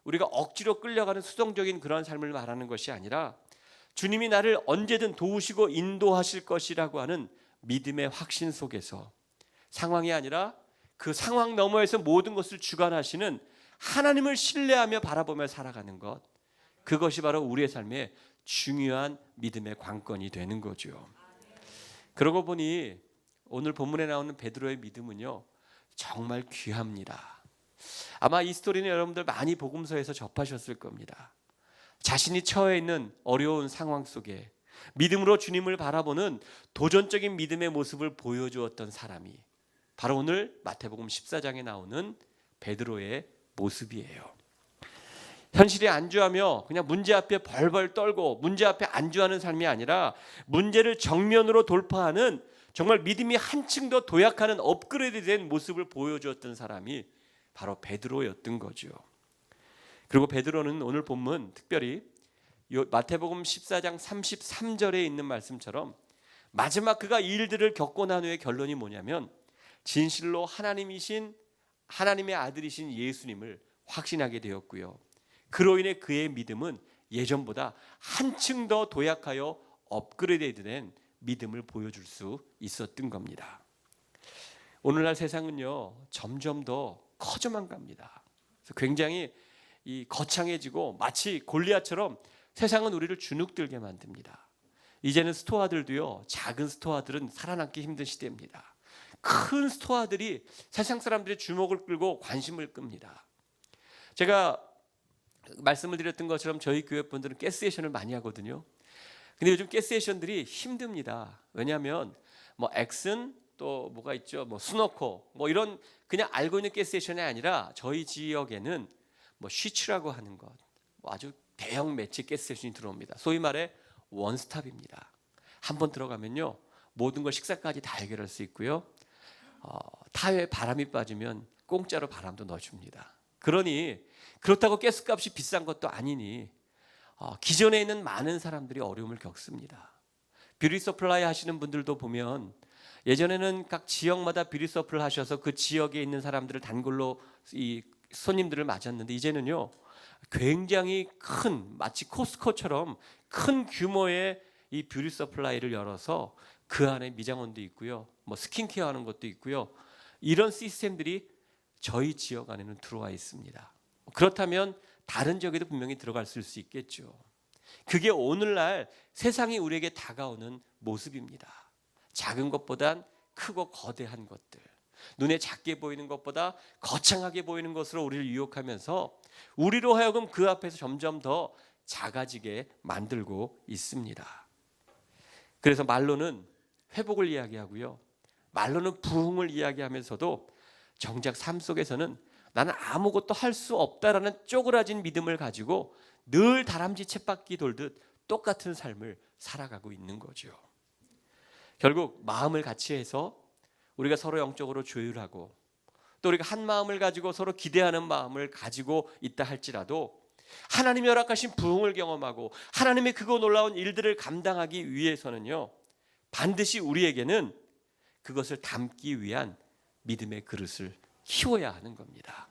우리가 억지로 끌려가는 수동적인 그런 삶을 말하는 것이 아니라 주님이 나를 언제든 도우시고 인도하실 것이라고 하는 믿음의 확신 속에서, 상황이 아니라 그 상황 너머에서 모든 것을 주관하시는 하나님을 신뢰하며 바라보며 살아가는 것, 그것이 바로 우리의 삶의 중요한 믿음의 관건이 되는 거죠. 그러고 보니 오늘 본문에 나오는 베드로의 믿음은요, 정말 귀합니다. 아마 이 스토리는 여러분들 많이 복음서에서 접하셨을 겁니다. 자신이 처해 있는 어려운 상황 속에 믿음으로 주님을 바라보는 도전적인 믿음의 모습을 보여주었던 사람이 바로 오늘 마태복음 14장에 나오는 베드로의 모습이에요. 현실에 안주하며 그냥 문제 앞에 벌벌 떨고 문제 앞에 안주하는 삶이 아니라 문제를 정면으로 돌파하는, 정말 믿음이 한층 더 도약하는 업그레이드된 모습을 보여주었던 사람이 바로 베드로였던 거죠. 그리고 베드로는 오늘 본문 특별히 마태복음 14장 33절에 있는 말씀처럼 마지막 그가 이 일들을 겪고 난 후에 결론이 뭐냐면 진실로 하나님이신 하나님의 아들이신 예수님을 확신하게 되었고요, 그로 인해 그의 믿음은 예전보다 한층 더 도약하여 업그레이드된 믿음을 보여줄 수 있었던 겁니다. 오늘날 세상은요, 점점 더 커져만 갑니다. 그래서 굉장히 거창해지고 마치 골리앗처럼 세상은 우리를 주눅들게 만듭니다. 이제는 스토어들도요, 작은 스토어들은 살아남기 힘든 시대입니다. 큰 스토어들이 세상 사람들의 주목을 끌고 관심을 끕니다. 제가 말씀을 드렸던 것처럼 저희 교회 분들은 가스세션을 많이 하거든요. 근데 요즘 가스세션들이 힘듭니다. 왜냐하면 뭐 엑슨, 또 뭐가 있죠, 뭐 스노코, 뭐 이런 그냥 알고 있는 가스세션이 아니라 저희 지역에는 뭐 쉬츠라고 하는 것, 뭐 아주 대형 매치 가스세션이 들어옵니다. 소위 말해 원스톱입니다. 한번 들어가면요, 모든 걸 식사까지 다 해결할 수 있고요, 타회에 바람이 빠지면 공짜로 바람도 넣어줍니다. 그러니 그렇다고 가스값이 비싼 것도 아니니 기존에 있는 많은 사람들이 어려움을 겪습니다. 뷰티 서플라이 하시는 분들도 보면 예전에는 각 지역마다 뷰티 서플 하셔서 그 지역에 있는 사람들을 단골로 이 손님들을 맞았는데 이제는요 굉장히 큰 마치 코스코처럼 큰 규모의 이 뷰티 서플라이를 열어서 그 안에 미장원도 있고요, 뭐 스킨케어 하는 것도 있고요. 이런 시스템들이 저희 지역 안에는 들어와 있습니다. 그렇다면 다른 지역에도 분명히 들어갈 수 있겠죠. 그게 오늘날 세상이 우리에게 다가오는 모습입니다. 작은 것보단 크고 거대한 것들, 눈에 작게 보이는 것보다 거창하게 보이는 것으로 우리를 유혹하면서 우리로 하여금 그 앞에서 점점 더 작아지게 만들고 있습니다. 그래서 말로는 회복을 이야기하고요, 말로는 부흥을 이야기하면서도 정작 삶 속에서는 나는 아무것도 할 수 없다라는 쪼그라진 믿음을 가지고 늘 다람쥐 쳇바퀴 돌듯 똑같은 삶을 살아가고 있는 거죠. 결국 마음을 같이 해서 우리가 서로 영적으로 조율하고 또 우리가 한 마음을 가지고 서로 기대하는 마음을 가지고 있다 할지라도 하나님이 허락하신 부흥을 경험하고 하나님의 크고 놀라운 일들을 감당하기 위해서는요 반드시 우리에게는 그것을 담기 위한 믿음의 그릇을 키워야 하는 겁니다.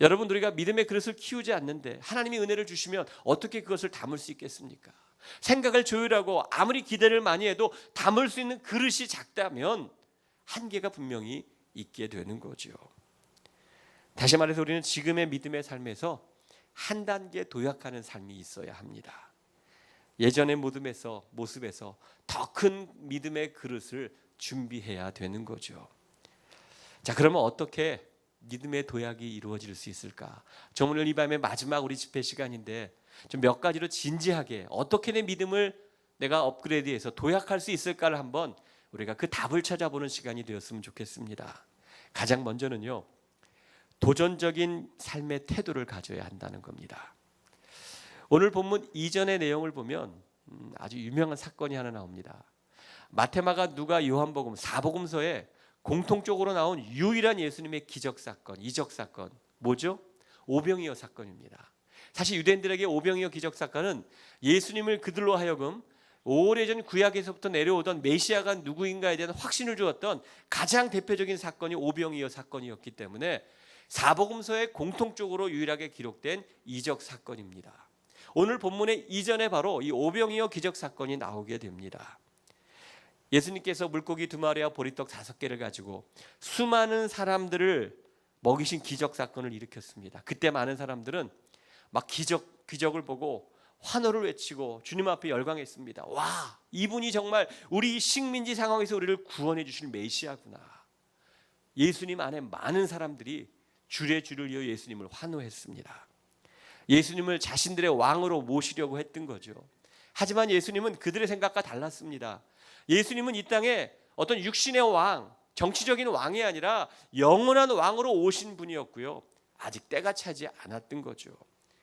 여러분, 우리가 믿음의 그릇을 키우지 않는데 하나님이 은혜를 주시면 어떻게 그것을 담을 수 있겠습니까? 생각을 조율하고 아무리 기대를 많이 해도 담을 수 있는 그릇이 작다면 한계가 분명히 있게 되는 거죠. 다시 말해서 우리는 지금의 믿음의 삶에서 한 단계 도약하는 삶이 있어야 합니다. 예전의 모습에서 더 큰 믿음의 그릇을 준비해야 되는 거죠. 자, 그러면 어떻게 믿음의 도약이 이루어질 수 있을까? 저 오늘 이 밤의 마지막 우리 집회 시간인데 좀 몇 가지로 진지하게 어떻게 내 믿음을 내가 업그레이드해서 도약할 수 있을까를 한번 우리가 그 답을 찾아보는 시간이 되었으면 좋겠습니다. 가장 먼저는요, 도전적인 삶의 태도를 가져야 한다는 겁니다. 오늘 본문 이전의 내용을 보면 아주 유명한 사건이 하나 나옵니다. 마태마가 누가 요한복음 4복음서에 공통적으로 나온 유일한 예수님의 기적 사건, 이적 사건 뭐죠? 오병이어 사건입니다. 사실 유대인들에게 오병이어 기적 사건은 예수님을 그들로 하여금 오래전 구약에서부터 내려오던 메시아가 누구인가에 대한 확신을 주었던 가장 대표적인 사건이 오병이어 사건이었기 때문에 사복음서에 공통적으로 유일하게 기록된 이적 사건입니다. 오늘 본문의 이전에 바로 이 오병이어 기적 사건이 나오게 됩니다. 예수님께서 물고기 2마리와 보리떡 5개를 가지고 수많은 사람들을 먹이신 기적 사건을 일으켰습니다. 그때 많은 사람들은 막 기적을 보고 환호를 외치고 주님 앞에 열광했습니다. 와, 이분이 정말 우리 식민지 상황에서 우리를 구원해 주실 메시아구나. 예수님 안에 많은 사람들이 주의 주를 이어 예수님을 환호했습니다. 예수님을 자신들의 왕으로 모시려고 했던 거죠. 하지만 예수님은 그들의 생각과 달랐습니다. 예수님은 이 땅에 어떤 육신의 왕, 정치적인 왕이 아니라 영원한 왕으로 오신 분이었고요, 아직 때가 차지 않았던 거죠.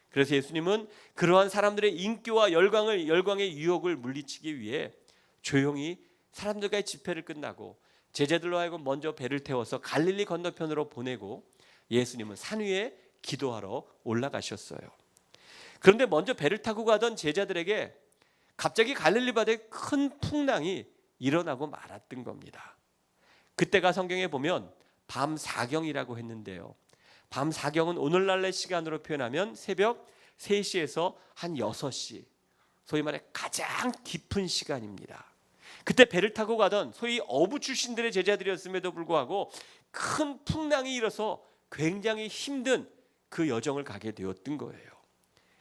그래서 예수님은 그러한 사람들의 인기와 열광의 유혹을 물리치기 위해 조용히 사람들과의 집회를 끝나고 제자들로 하여금 먼저 배를 태워서 갈릴리 건너편으로 보내고 예수님은 산 위에 기도하러 올라가셨어요. 그런데 먼저 배를 타고 가던 제자들에게 갑자기 갈릴리 바다에 큰 풍랑이 일어나고 말았던 겁니다. 그때가 성경에 보면 밤 사경이라고 했는데요, 밤 사경은 오늘날의 시간으로 표현하면 새벽 3시에서 한 6시, 소위 말해 가장 깊은 시간입니다. 그때 배를 타고 가던 소위 어부 출신들의 제자들이었음에도 불구하고 큰 풍랑이 일어서 굉장히 힘든 그 여정을 가게 되었던 거예요.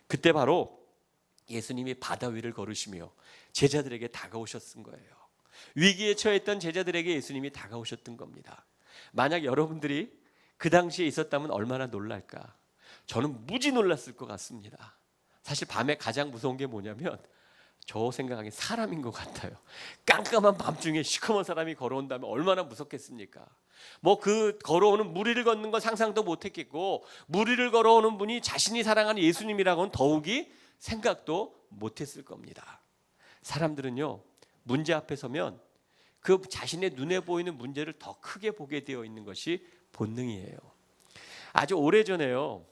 그때 바로 예수님이 바다 위를 걸으시며 제자들에게 다가오셨던 거예요. 위기에 처했던 제자들에게 예수님이 다가오셨던 겁니다. 만약 여러분들이 그 당시에 있었다면 얼마나 놀랄까? 저는 무지 놀랐을 것 같습니다. 사실 밤에 가장 무서운 게 뭐냐면 저 생각하기엔 사람인 것 같아요. 깜깜한 밤중에 시커먼 사람이 걸어온다면 얼마나 무섭겠습니까? 뭐 그 걸어오는 무리를 걷는 건 상상도 못했겠고, 무리를 걸어오는 분이 자신이 사랑하는 예수님이라고는 더욱이 생각도 못했을 겁니다. 사람들은요, 문제 앞에 서면 그 자신의 눈에 보이는 문제를 더 크게 보게 되어 있는 것이 본능이에요. 아주 오래전에요.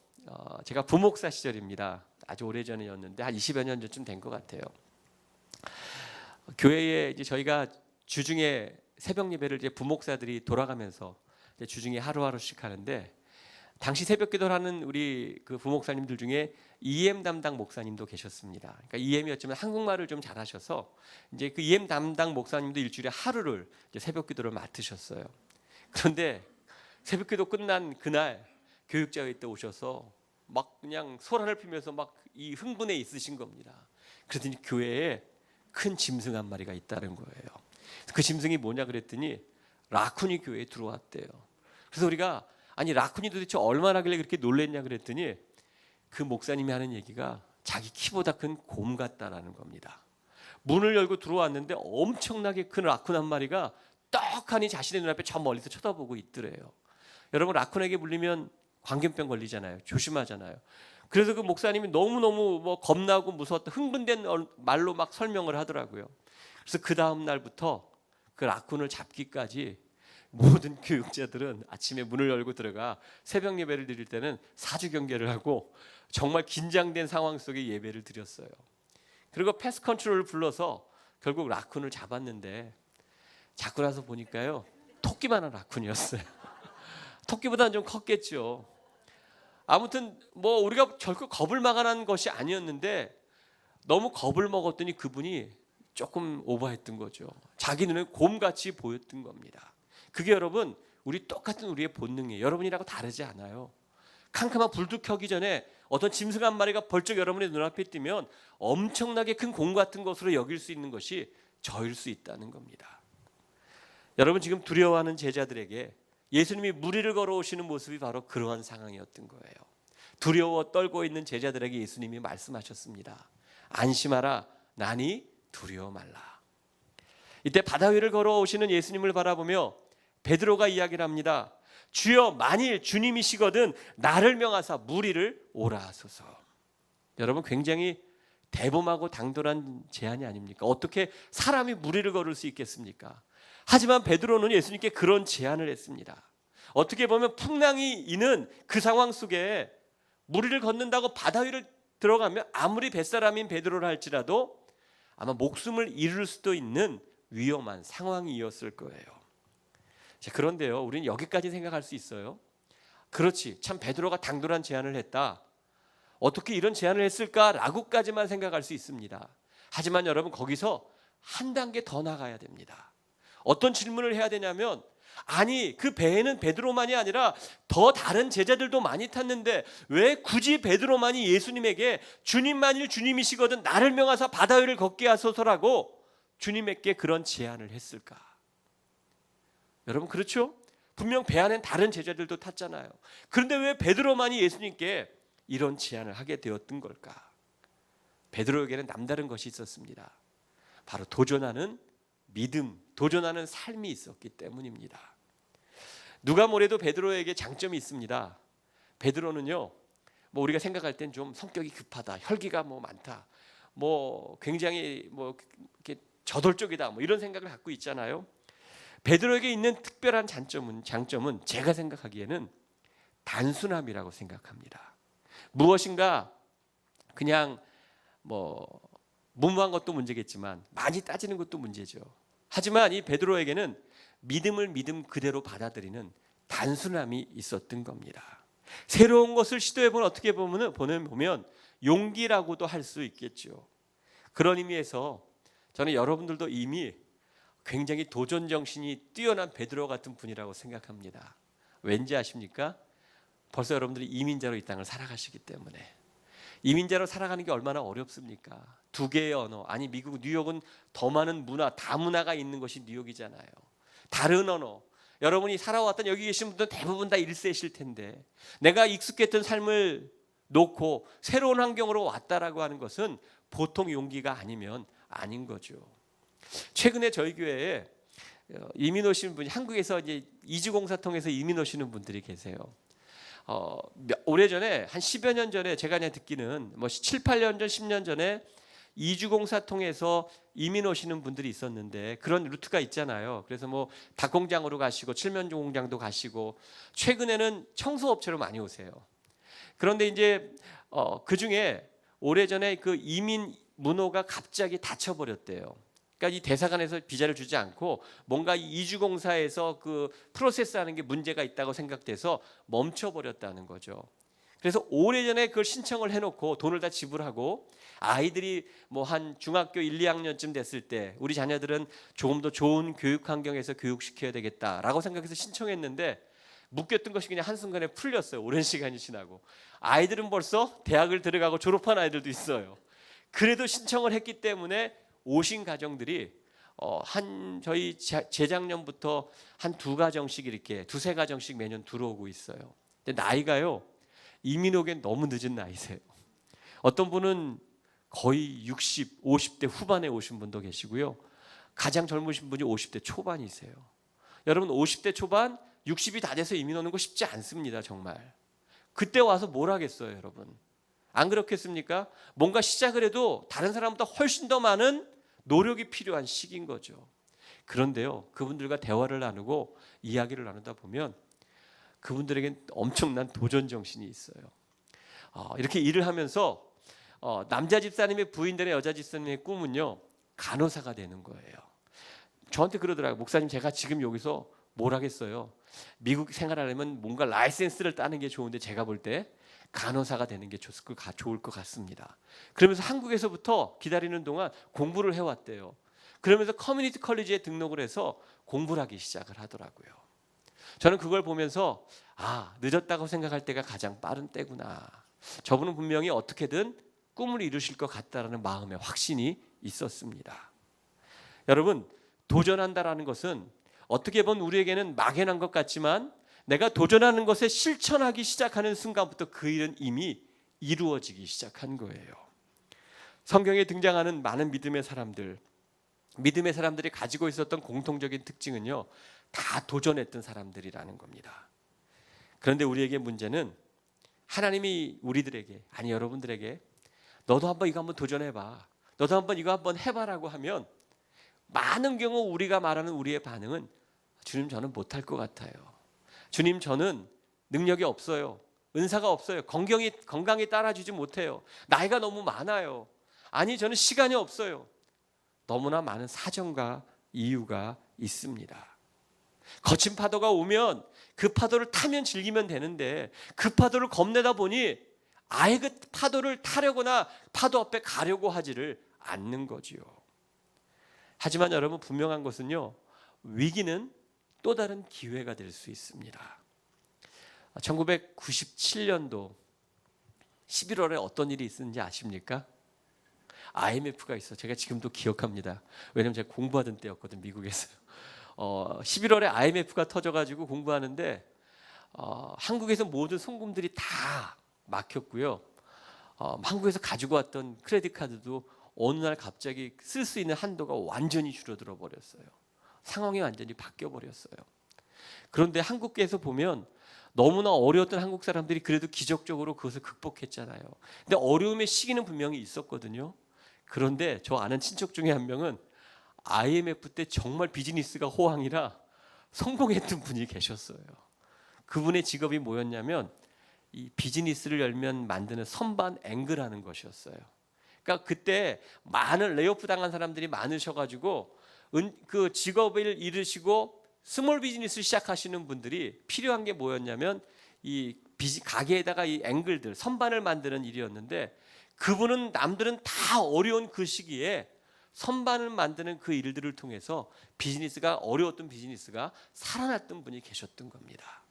제가 부목사 시절입니다. 아주 오래전이었는데 한 20여 년 전쯤 된 것 같아요. 교회에 이제 저희가 주중에 새벽 예배를 이제 부목사들이 돌아가면서 이제 주중에 하루하루씩 하는데, 당시 새벽 기도를 하는 우리 그 부목사님들 중에 EM 담당 목사님도 계셨습니다. 그러니까 EM이었지만 한국말을 좀 잘하셔서 이제 그 EM 담당 목사님도 일주일에 하루를 이제 새벽 기도를 맡으셨어요. 그런데 새벽 기도 끝난 그날 교육자회 때 오셔서 막 그냥 소란을 피면서 막 이 흥분에 있으신 겁니다. 그랬더니 교회에 큰 짐승 한 마리가 있다는 거예요. 그 짐승이 뭐냐 그랬더니 라쿤이 교회에 들어왔대요. 그래서 우리가 아니 라쿤이 도대체 얼마나 길래 그렇게 놀랬냐 그랬더니 그 목사님이 하는 얘기가 자기 키보다 큰 곰 같다라는 겁니다. 문을 열고 들어왔는데 엄청나게 큰 라쿤 한 마리가 떡하니 자신의 눈앞에 저 멀리서 쳐다보고 있더래요. 여러분, 라쿤에게 물리면 광견병 걸리잖아요. 조심하잖아요. 그래서 그 목사님이 너무너무 뭐 겁나고 무서웠다, 흥분된 말로 막 설명을 하더라고요. 그래서 그 다음 날부터 그 라쿤을 잡기까지 모든 교육자들은 아침에 문을 열고 들어가 새벽 예배를 드릴 때는 사주 경계를 하고 정말 긴장된 상황 속에 예배를 드렸어요. 그리고 패스 컨트롤을 불러서 결국 라쿤을 잡았는데, 잡고 나서 보니까요, 토끼만한 라쿤이었어요. 토끼보다는 좀 컸겠죠. 아무튼 뭐 우리가 결코 겁을 막아난 것이 아니었는데 너무 겁을 먹었더니 그분이 조금 오버했던 거죠. 자기 눈에 곰같이 보였던 겁니다. 그게 여러분 우리 똑같은 우리의 본능이에요. 여러분이라고 다르지 않아요. 캄캄한 불도 켜기 전에 어떤 짐승 한 마리가 벌쩍 여러분의 눈앞에 뜨면 엄청나게 큰 곰 같은 것으로 여길 수 있는 것이 저일 수 있다는 겁니다. 여러분, 지금 두려워하는 제자들에게 예수님이 무리를 걸어오시는 모습이 바로 그러한 상황이었던 거예요. 두려워 떨고 있는 제자들에게 예수님이 말씀하셨습니다. 안심하라, 나니 두려워 말라. 이때 바다 위를 걸어오시는 예수님을 바라보며 베드로가 이야기를 합니다. 주여, 만일 주님이시거든 나를 명하사 무리를 오라 하소서. 여러분, 굉장히 대범하고 당돌한 제안이 아닙니까? 어떻게 사람이 무리를 걸을 수 있겠습니까? 하지만 베드로는 예수님께 그런 제안을 했습니다. 어떻게 보면 풍랑이 있는 그 상황 속에 무리를 걷는다고 바다 위를 들어가면 아무리 뱃사람인 베드로라 할지라도 아마 목숨을 잃을 수도 있는 위험한 상황이었을 거예요. 자, 그런데요, 우리는 여기까지 생각할 수 있어요. 그렇지, 참 베드로가 당돌한 제안을 했다. 어떻게 이런 제안을 했을까라고까지만 생각할 수 있습니다. 하지만 여러분, 거기서 한 단계 더 나가야 됩니다. 어떤 질문을 해야 되냐면, 아니 그 배에는 베드로만이 아니라 더 다른 제자들도 많이 탔는데 왜 굳이 베드로만이 예수님에게 주님, 만일 주님이시거든 나를 명하사 바다 위를 걷게 하소서라고 주님에게 그런 제안을 했을까? 여러분, 그렇죠? 분명 배 안엔 다른 제자들도 탔잖아요. 그런데 왜 베드로만이 예수님께 이런 제안을 하게 되었던 걸까? 베드로에게는 남다른 것이 있었습니다. 바로 도전하는 믿음, 도전하는 삶이 있었기 때문입니다. 누가 뭐래도 베드로에게 장점이 있습니다. 베드로는요, 뭐 우리가 생각할 땐 좀 성격이 급하다, 혈기가 뭐 많다, 뭐 굉장히 뭐 이렇게 저돌적이다, 뭐 이런 생각을 갖고 있잖아요. 베드로에게 있는 특별한 장점은 제가 생각하기에는 단순함이라고 생각합니다. 무엇인가 그냥 뭐 무모한 것도 문제겠지만 많이 따지는 것도 문제죠. 하지만 이 베드로에게는 믿음을 믿음 그대로 받아들이는 단순함이 있었던 겁니다. 새로운 것을 시도해보면 어떻게 보면 용기라고도 할 수 있겠죠. 그런 의미에서 저는 여러분들도 이미 굉장히 도전 정신이 뛰어난 베드로 같은 분이라고 생각합니다. 왠지 아십니까? 벌써 여러분들이 이민자로 이 땅을 살아가시기 때문에. 이민자로 살아가는 게 얼마나 어렵습니까? 두 개의 언어, 아니 미국 뉴욕은 더 많은 문화, 다문화가 있는 것이 뉴욕이잖아요. 다른 언어, 여러분이 살아왔던 여기 계신 분들은 대부분 다 1세실 텐데 내가 익숙했던 삶을 놓고 새로운 환경으로 왔다라고 하는 것은 보통 용기가 아니면 아닌 거죠. 최근에 저희 교회에 이민 오신 분이, 한국에서 이제 이주공사 통해서 이민 오시는 분들이 계세요. 오래전에 한 10여 년 전에 제가 그냥 듣기는 뭐 7, 8년 전, 10년 전에 이주공사 통해서 이민 오시는 분들이 있었는데 그런 루트가 있잖아요. 그래서 뭐 닭공장으로 가시고 칠면조 공장도 가시고 최근에는 청소업체로 많이 오세요. 그런데 이제 그 중에 오래전에 그 이민 문호가 갑자기 닫혀버렸대요. 그러니까 이 대사관에서 비자를 주지 않고 뭔가 이 이주공사에서 그 프로세스하는 게 문제가 있다고 생각돼서 멈춰버렸다는 거죠. 그래서 오래전에 그걸 신청을 해놓고 돈을 다 지불하고 아이들이 뭐 한 중학교 1, 2학년쯤 됐을 때 우리 자녀들은 조금 더 좋은 교육 환경에서 교육시켜야 되겠다라고 생각해서 신청했는데 묶였던 것이 그냥 한순간에 풀렸어요. 오랜 시간이 지나고 아이들은 벌써 대학을 들어가고 졸업한 아이들도 있어요. 그래도 신청을 했기 때문에 오신 가정들이 저희 재작년부터 한 2가정씩 이렇게 2-3가정씩 매년 들어오고 있어요. 근데 나이가요 이민 오기엔 너무 늦은 나이세요. 어떤 분은 거의 60, 50대 후반에 오신 분도 계시고요. 가장 젊으신 분이 50대 초반이세요. 여러분 50대 초반, 60이 다 돼서 이민 오는 거 쉽지 않습니다. 정말. 그때 와서 뭘 하겠어요, 여러분? 안 그렇겠습니까? 뭔가 시작을 해도 다른 사람보다 훨씬 더 많은 노력이 필요한 시기인 거죠. 그런데요, 그분들과 대화를 나누고 이야기를 나누다 보면 그분들에겐 엄청난 도전 정신이 있어요. 이렇게 일을 하면서 남자 집사님의 부인 되는 여자 집사님의 꿈은요 간호사가 되는 거예요. 저한테 그러더라고요. 목사님, 제가 지금 여기서 뭘 하겠어요? 미국 생활하려면 뭔가 라이센스를 따는 게 좋은데 제가 볼 때 간호사가 되는 게 좋을 것 같습니다. 그러면서 한국에서부터 기다리는 동안 공부를 해왔대요. 그러면서 커뮤니티 컬리지에 등록을 해서 공부를 하기 시작을 하더라고요. 저는 그걸 보면서 늦었다고 생각할 때가 가장 빠른 때구나. 저분은 분명히 어떻게든 꿈을 이루실 것 같다라는 마음의 확신이 있었습니다. 여러분, 도전한다라는 것은 어떻게 보면 우리에게는 막연한 것 같지만 내가 도전하는 것에 실천하기 시작하는 순간부터 그 일은 이미 이루어지기 시작한 거예요. 성경에 등장하는 많은 믿음의 사람들이 가지고 있었던 공통적인 특징은요, 다 도전했던 사람들이라는 겁니다. 그런데 우리에게 문제는 하나님이 우리들에게, 아니 여러분들에게 너도 한번 이거 한번 도전해봐, 너도 한번 이거 한번 해봐라고 하면 많은 경우 우리가 말하는 우리의 반응은 주님, 저는 못할 것 같아요. 주님, 저는 능력이 없어요. 은사가 없어요. 건강이 따라주지 못해요. 나이가 너무 많아요. 아니, 저는 시간이 없어요. 너무나 많은 사정과 이유가 있습니다. 거친 파도가 오면 그 파도를 타면 즐기면 되는데 그 파도를 겁내다 보니 아예 그 파도를 타려거나 파도 앞에 가려고 하지를 않는 거지요. 하지만 여러분, 분명한 것은요, 위기는 또 다른 기회가 될 수 있습니다. 1997년도 11월에 어떤 일이 있었는지 아십니까? IMF가 있어. 제가 지금도 기억합니다. 왜냐면 제가 공부하던 때였거든, 미국에서. 11월에 IMF가 터져가지고 공부하는데 한국에서 모든 송금들이 다 막혔고요. 한국에서 가지고 왔던 크레딧 카드도 어느 날 갑자기 쓸 수 있는 한도가 완전히 줄어들어 버렸어요. 상황이 완전히 바뀌어 버렸어요. 그런데 한국계에서 보면 너무나 어려웠던 한국 사람들이 그래도 기적적으로 그것을 극복했잖아요. 근데 어려움의 시기는 분명히 있었거든요. 그런데 저 아는 친척 중에 한 명은 IMF 때 정말 비즈니스가 호황이라 성공했던 분이 계셨어요. 그분의 직업이 뭐였냐면 이 비즈니스를 열면 만드는 선반 앵글하는 것이었어요. 그러니까 그때 많은 레이오프 당한 사람들이 많으셔가지고 그 직업을 잃으시고 스몰 비즈니스 시작하시는 분들이 필요한 게 뭐였냐면 이 가게에다가 이 앵글들, 선반을 만드는 일이었는데 그분은 남들은 다 어려운 그 시기에 선반을 만드는 그 일들을 통해서 어려웠던 비즈니스가 살아났던 분이 계셨던 겁니다.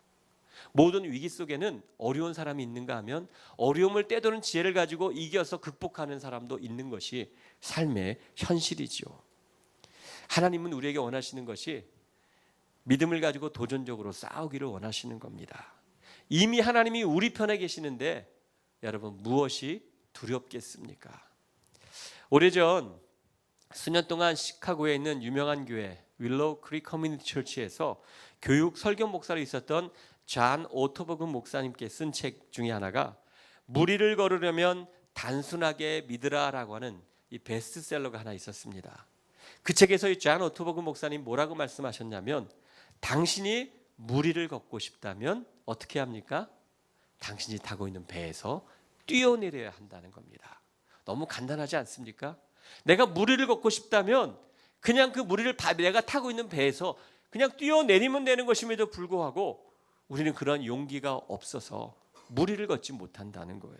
모든 위기 속에는 어려운 사람이 있는가 하면 어려움을 떼도는 지혜를 가지고 이겨서 극복하는 사람도 있는 것이 삶의 현실이죠. 하나님은 우리에게 원하시는 것이 믿음을 가지고 도전적으로 싸우기를 원하시는 겁니다. 이미 하나님이 우리 편에 계시는데 여러분, 무엇이 두렵겠습니까? 오래전 수년 동안 시카고에 있는 유명한 교회 윌로우 크릭 커뮤니티 처치에서 교육 설교 목사로 있었던 존 오토버그 목사님께 쓴 책 중에 하나가 무리를 걸으려면 단순하게 믿으라라고 하는 이 베스트셀러가 하나 있었습니다. 그 책에서 이 존 오토버그 목사님 뭐라고 말씀하셨냐면, 당신이 무리를 걷고 싶다면 어떻게 합니까? 당신이 타고 있는 배에서 뛰어내려야 한다는 겁니다. 너무 간단하지 않습니까? 내가 무리를 걷고 싶다면 그냥 그 무리를 내가 타고 있는 배에서 그냥 뛰어내리면 되는 것임에도 불구하고 우리는 그런 용기가 없어서 무리를 걷지 못한다는 거예요.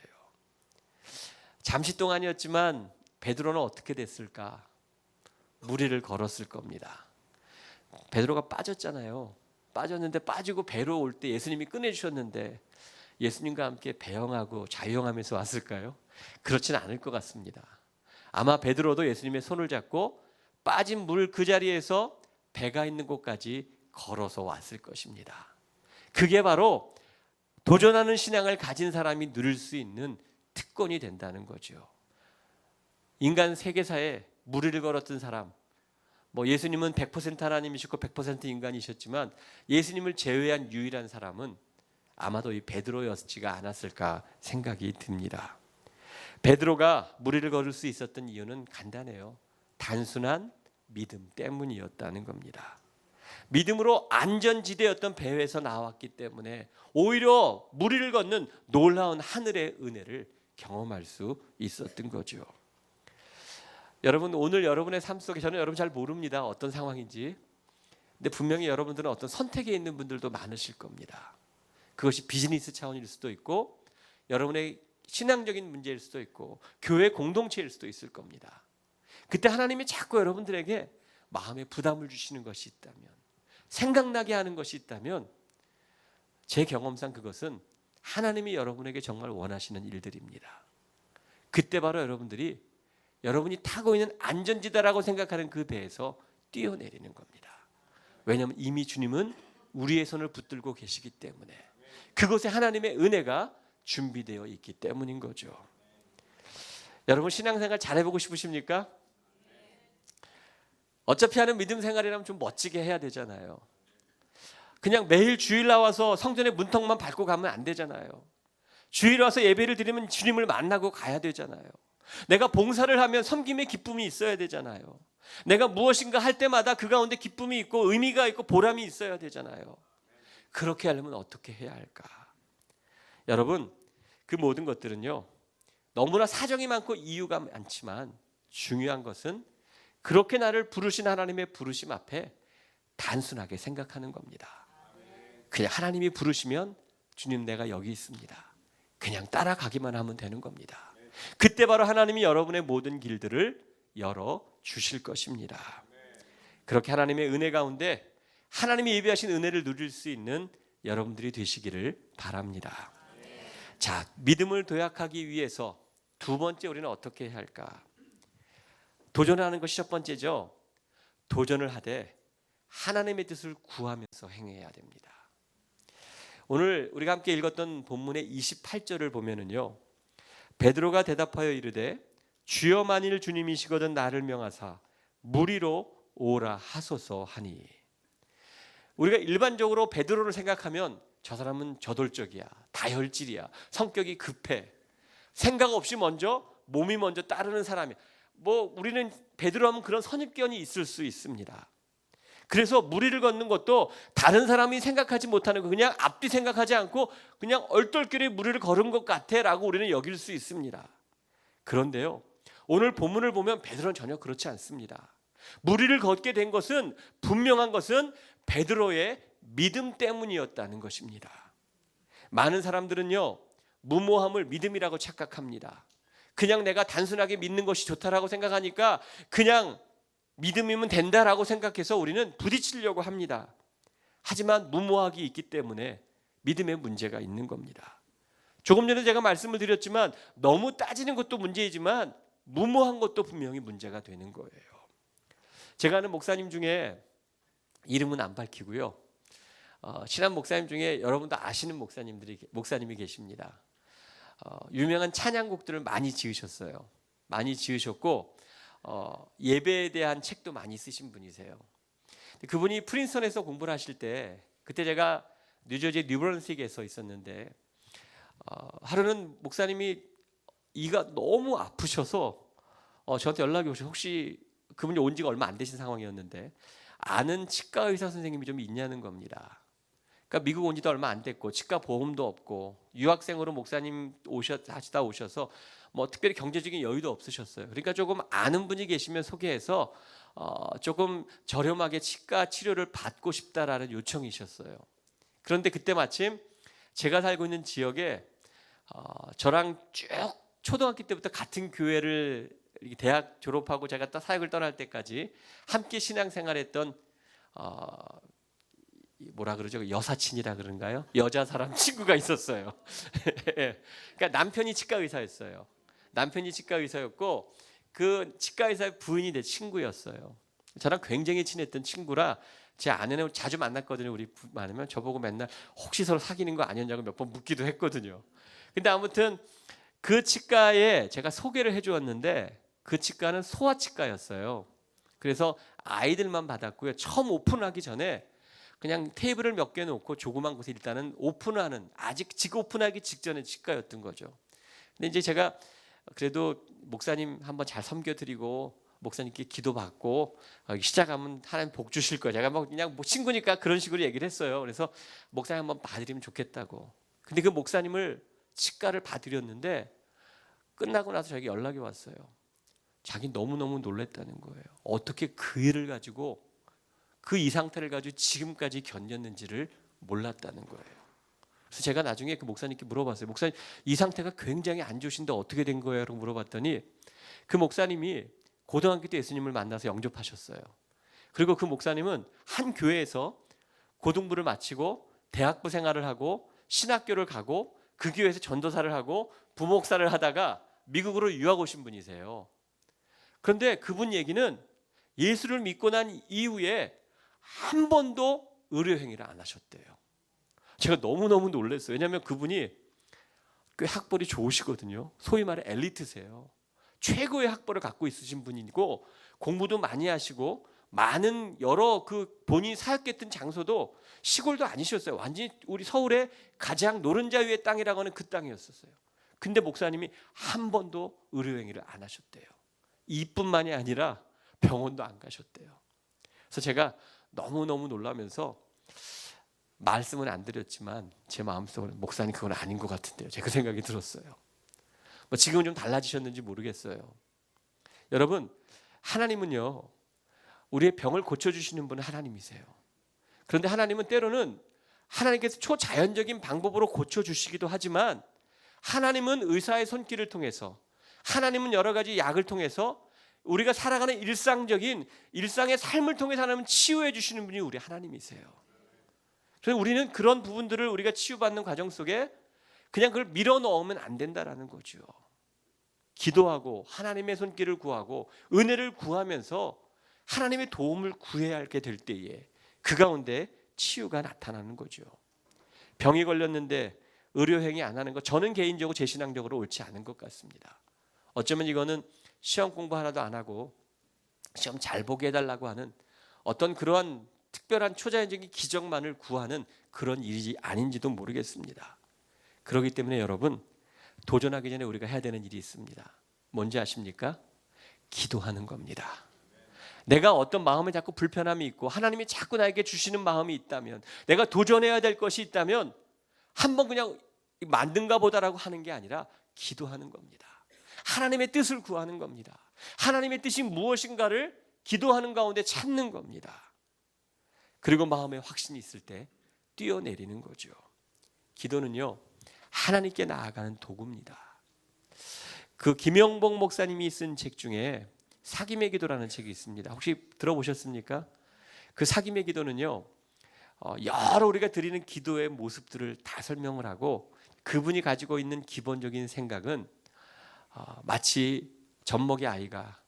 잠시 동안이었지만 베드로는 어떻게 됐을까? 무리를 걸었을 겁니다. 베드로가 빠졌잖아요. 빠졌는데 빠지고 배로 올 때 예수님이 꺼내주셨는데 예수님과 함께 배영하고 자유영하면서 왔을까요? 그렇지는 않을 것 같습니다. 아마 베드로도 예수님의 손을 잡고 빠진 물 그 자리에서 배가 있는 곳까지 걸어서 왔을 것입니다. 그게 바로 도전하는 신앙을 가진 사람이 누릴 수 있는 특권이 된다는 거죠. 인간 세계사에 무리를 걸었던 사람, 예수님은 100% 하나님이셨고 100% 인간이셨지만 예수님을 제외한 유일한 사람은 아마도 이 베드로였지가 않았을까 생각이 듭니다. 베드로가 무리를 걸을 수 있었던 이유는 간단해요. 단순한 믿음 때문이었다는 겁니다. 믿음으로 안전지대였던 배에서 나왔기 때문에 오히려 무리를 걷는 놀라운 하늘의 은혜를 경험할 수 있었던 거죠. 여러분, 오늘 여러분의 삶 속에 저는 여러분 잘 모릅니다. 어떤 상황인지. 근데 분명히 여러분들은 어떤 선택에 있는 분들도 많으실 겁니다. 그것이 비즈니스 차원일 수도 있고 여러분의 신앙적인 문제일 수도 있고 교회 공동체일 수도 있을 겁니다. 그때 하나님이 자꾸 여러분들에게 마음에 부담을 주시는 것이 있다면, 생각나게 하는 것이 있다면 제 경험상 그것은 하나님이 여러분에게 정말 원하시는 일들입니다. 그때 바로 여러분이 타고 있는 안전지대라고 생각하는 그 배에서 뛰어내리는 겁니다. 왜냐하면 이미 주님은 우리의 손을 붙들고 계시기 때문에, 그곳에 하나님의 은혜가 준비되어 있기 때문인 거죠. 여러분, 신앙생활 잘해보고 싶으십니까? 어차피 하는 믿음 생활이라면 좀 멋지게 해야 되잖아요. 그냥 매일 주일 나와서 성전의 문턱만 밟고 가면 안 되잖아요. 주일 와서 예배를 드리면 주님을 만나고 가야 되잖아요. 내가 봉사를 하면 섬김의 기쁨이 있어야 되잖아요. 내가 무엇인가 할 때마다 그 가운데 기쁨이 있고 의미가 있고 보람이 있어야 되잖아요. 그렇게 하려면 어떻게 해야 할까? 여러분, 그 모든 것들은요, 너무나 사정이 많고 이유가 많지만 중요한 것은 그렇게 나를 부르신 하나님의 부르심 앞에 단순하게 생각하는 겁니다. 그냥 하나님이 부르시면 주님, 내가 여기 있습니다. 그냥 따라가기만 하면 되는 겁니다. 그때 바로 하나님이 여러분의 모든 길들을 열어 주실 것입니다. 그렇게 하나님의 은혜 가운데 하나님이 예비하신 은혜를 누릴 수 있는 여러분들이 되시기를 바랍니다. 자, 믿음을 도약하기 위해서 두 번째 우리는 어떻게 해야 할까? 도전하는 것이 첫 번째죠. 도전을 하되 하나님의 뜻을 구하면서 행해야 됩니다. 오늘 우리가 함께 읽었던 본문의 28절을 보면은요, 베드로가 대답하여 이르되 주여 만일 주님이시거든 나를 명하사 무리로 오라 하소서 하니. 우리가 일반적으로 베드로를 생각하면 저 사람은 저돌적이야, 다혈질이야, 성격이 급해, 생각 없이 몸이 먼저 따르는 사람이야. 우리는 베드로 하면 그런 선입견이 있을 수 있습니다. 그래서 무리를 걷는 것도 다른 사람이 생각하지 못하는 거, 그냥 앞뒤 생각하지 않고 그냥 얼떨결에 무리를 걸은 것 같아 라고 우리는 여길 수 있습니다. 그런데요, 오늘 본문을 보면 베드로는 전혀 그렇지 않습니다. 무리를 걷게 된 것은, 분명한 것은 베드로의 믿음 때문이었다는 것입니다. 많은 사람들은요, 무모함을 믿음이라고 착각합니다. 그냥 내가 단순하게 믿는 것이 좋다라고 생각하니까 그냥 믿음이면 된다라고 생각해서 우리는 부딪히려고 합니다. 하지만 무모함이 있기 때문에 믿음에 문제가 있는 겁니다. 조금 전에 제가 말씀을 드렸지만 너무 따지는 것도 문제이지만 무모한 것도 분명히 문제가 되는 거예요. 제가 아는 목사님 중에 이름은 안 밝히고요, 친한 목사님 중에 여러분도 아시는 목사님이 계십니다. 유명한 찬양곡들을 많이 지으셨어요. 많이 지으셨고 예배에 대한 책도 많이 쓰신 분이세요. 그분이 프린스턴에서 공부를 하실 때, 그때 제가 뉴저지 뉴브런스윅에서 있었는데 하루는 목사님이 이가 너무 아프셔서 저한테 연락이 오셔서 혹시 그분이 온 지가 얼마 안 되신 상황이었는데 아는 치과 의사 선생님이 좀 있냐는 겁니다. 그러니까 미국 온 지도 얼마 안 됐고 치과 보험도 없고 유학생으로 목사님 하시다 오셔서 뭐 특별히 경제적인 여유도 없으셨어요. 그러니까 조금 아는 분이 계시면 소개해서 조금 저렴하게 치과 치료를 받고 싶다라는 요청이셨어요. 그런데 그때 마침 제가 살고 있는 지역에 저랑 쭉 초등학교 때부터 같은 교회를 대학 졸업하고 제가 사역을 떠날 때까지 함께 신앙생활했던 뭐라 그러죠? 여사친이라 그런가요? 여자 사람 친구가 있었어요. 그러니까 남편이 치과 의사였어요. 남편이 치과 의사였고 그 치과 의사의 부인이 내 친구였어요. 저랑 굉장히 친했던 친구라 제 아내는 자주 만났거든요. 우리 만나면 저보고 맨날 혹시 서로 사귀는 거 아니었냐고 몇 번 묻기도 했거든요. 근데 아무튼 그 치과에 제가 소개를 해주었는데 그 치과는 소아치과였어요. 그래서 아이들만 받았고요. 처음 오픈하기 전에 그냥 테이블을 몇 개 놓고 조그만 곳에 일단은 오픈하는 아직 오픈하기 직전의 치과였던 거죠. 근데 이제 제가 그래도 목사님 한번 잘 섬겨드리고 목사님께 기도받고 시작하면 하나님 복 주실 거예요. 제가 그냥 친구니까 그런 식으로 얘기를 했어요. 그래서 목사님 한번 봐드리면 좋겠다고. 근데 그 목사님을 치과를 봐드렸는데 끝나고 나서 저에게 연락이 왔어요. 자기 너무너무 놀랬다는 거예요. 어떻게 그 일을 가지고 그 이 상태를 가지고 지금까지 견뎠는지를 몰랐다는 거예요. 그래서 제가 나중에 그 목사님께 물어봤어요. 목사님 이 상태가 굉장히 안 좋으신데 어떻게 된 거예요? 라고 물어봤더니 그 목사님이 고등학교 때 예수님을 만나서 영접하셨어요. 그리고 그 목사님은 한 교회에서 고등부를 마치고 대학부 생활을 하고 신학교를 가고 그 교회에서 전도사를 하고 부목사를 하다가 미국으로 유학 오신 분이세요. 그런데 그분 얘기는 예수를 믿고 난 이후에 한 번도 의료 행위를 안 하셨대요. 제가 너무너무 놀랐어요. 왜냐하면 그분이 꽤 학벌이 좋으시거든요. 소위 말해 엘리트세요. 최고의 학벌을 갖고 있으신 분이고 공부도 많이 하시고 많은 여러 그 본인이 사역했던 장소도 시골도 아니셨어요. 완전히 우리 서울의 가장 노른자 위의 땅이라고 하는 그 땅이었었어요. 근데 목사님이 한 번도 의료 행위를 안 하셨대요. 이뿐만이 아니라 병원도 안 가셨대요. 그래서 제가 너무너무 놀라면서 말씀은 안 드렸지만 제 마음속으로 목사님 그건 아닌 것 같은데요. 제가 그 생각이 들었어요. 뭐 지금은 좀 달라지셨는지 모르겠어요. 여러분 하나님은요 우리의 병을 고쳐주시는 분은 하나님이세요. 그런데 하나님은 때로는 하나님께서 초자연적인 방법으로 고쳐주시기도 하지만 하나님은 의사의 손길을 통해서 하나님은 여러 가지 약을 통해서 우리가 살아가는 일상의 삶을 통해서 하나님은 치유해 주시는 분이 우리 하나님이세요. 그래서 우리는 그런 부분들을 우리가 치유받는 과정 속에 그냥 그걸 밀어넣으면 안 된다라는 거죠. 기도하고 하나님의 손길을 구하고 은혜를 구하면서 하나님의 도움을 구해야 하게 될 때에 그 가운데 치유가 나타나는 거죠. 병이 걸렸는데 의료행위 안 하는 것 저는 개인적으로 제 신앙적으로 옳지 않은 것 같습니다. 어쩌면 이거는 시험 공부 하나도 안 하고 시험 잘 보게 해달라고 하는 어떤 그러한 특별한 초자연적인 기적만을 구하는 그런 일이 아닌지도 모르겠습니다. 그렇기 때문에 여러분 도전하기 전에 우리가 해야 되는 일이 있습니다. 뭔지 아십니까? 기도하는 겁니다. 내가 어떤 마음에 자꾸 불편함이 있고 하나님이 자꾸 나에게 주시는 마음이 있다면 내가 도전해야 될 것이 있다면 한번 그냥 만든가 보다라고 하는 게 아니라 기도하는 겁니다. 하나님의 뜻을 구하는 겁니다. 하나님의 뜻이 무엇인가를 기도하는 가운데 찾는 겁니다. 그리고 마음에 확신이 있을 때 뛰어내리는 거죠. 기도는요 하나님께 나아가는 도구입니다. 그 김영복 목사님이 쓴 책 중에 사김의 기도라는 책이 있습니다. 혹시 들어보셨습니까? 그 사김의 기도는요 여러 우리가 드리는 기도의 모습들을 다 설명을 하고 그분이 가지고 있는 기본적인 생각은 마치 젖먹이 아이가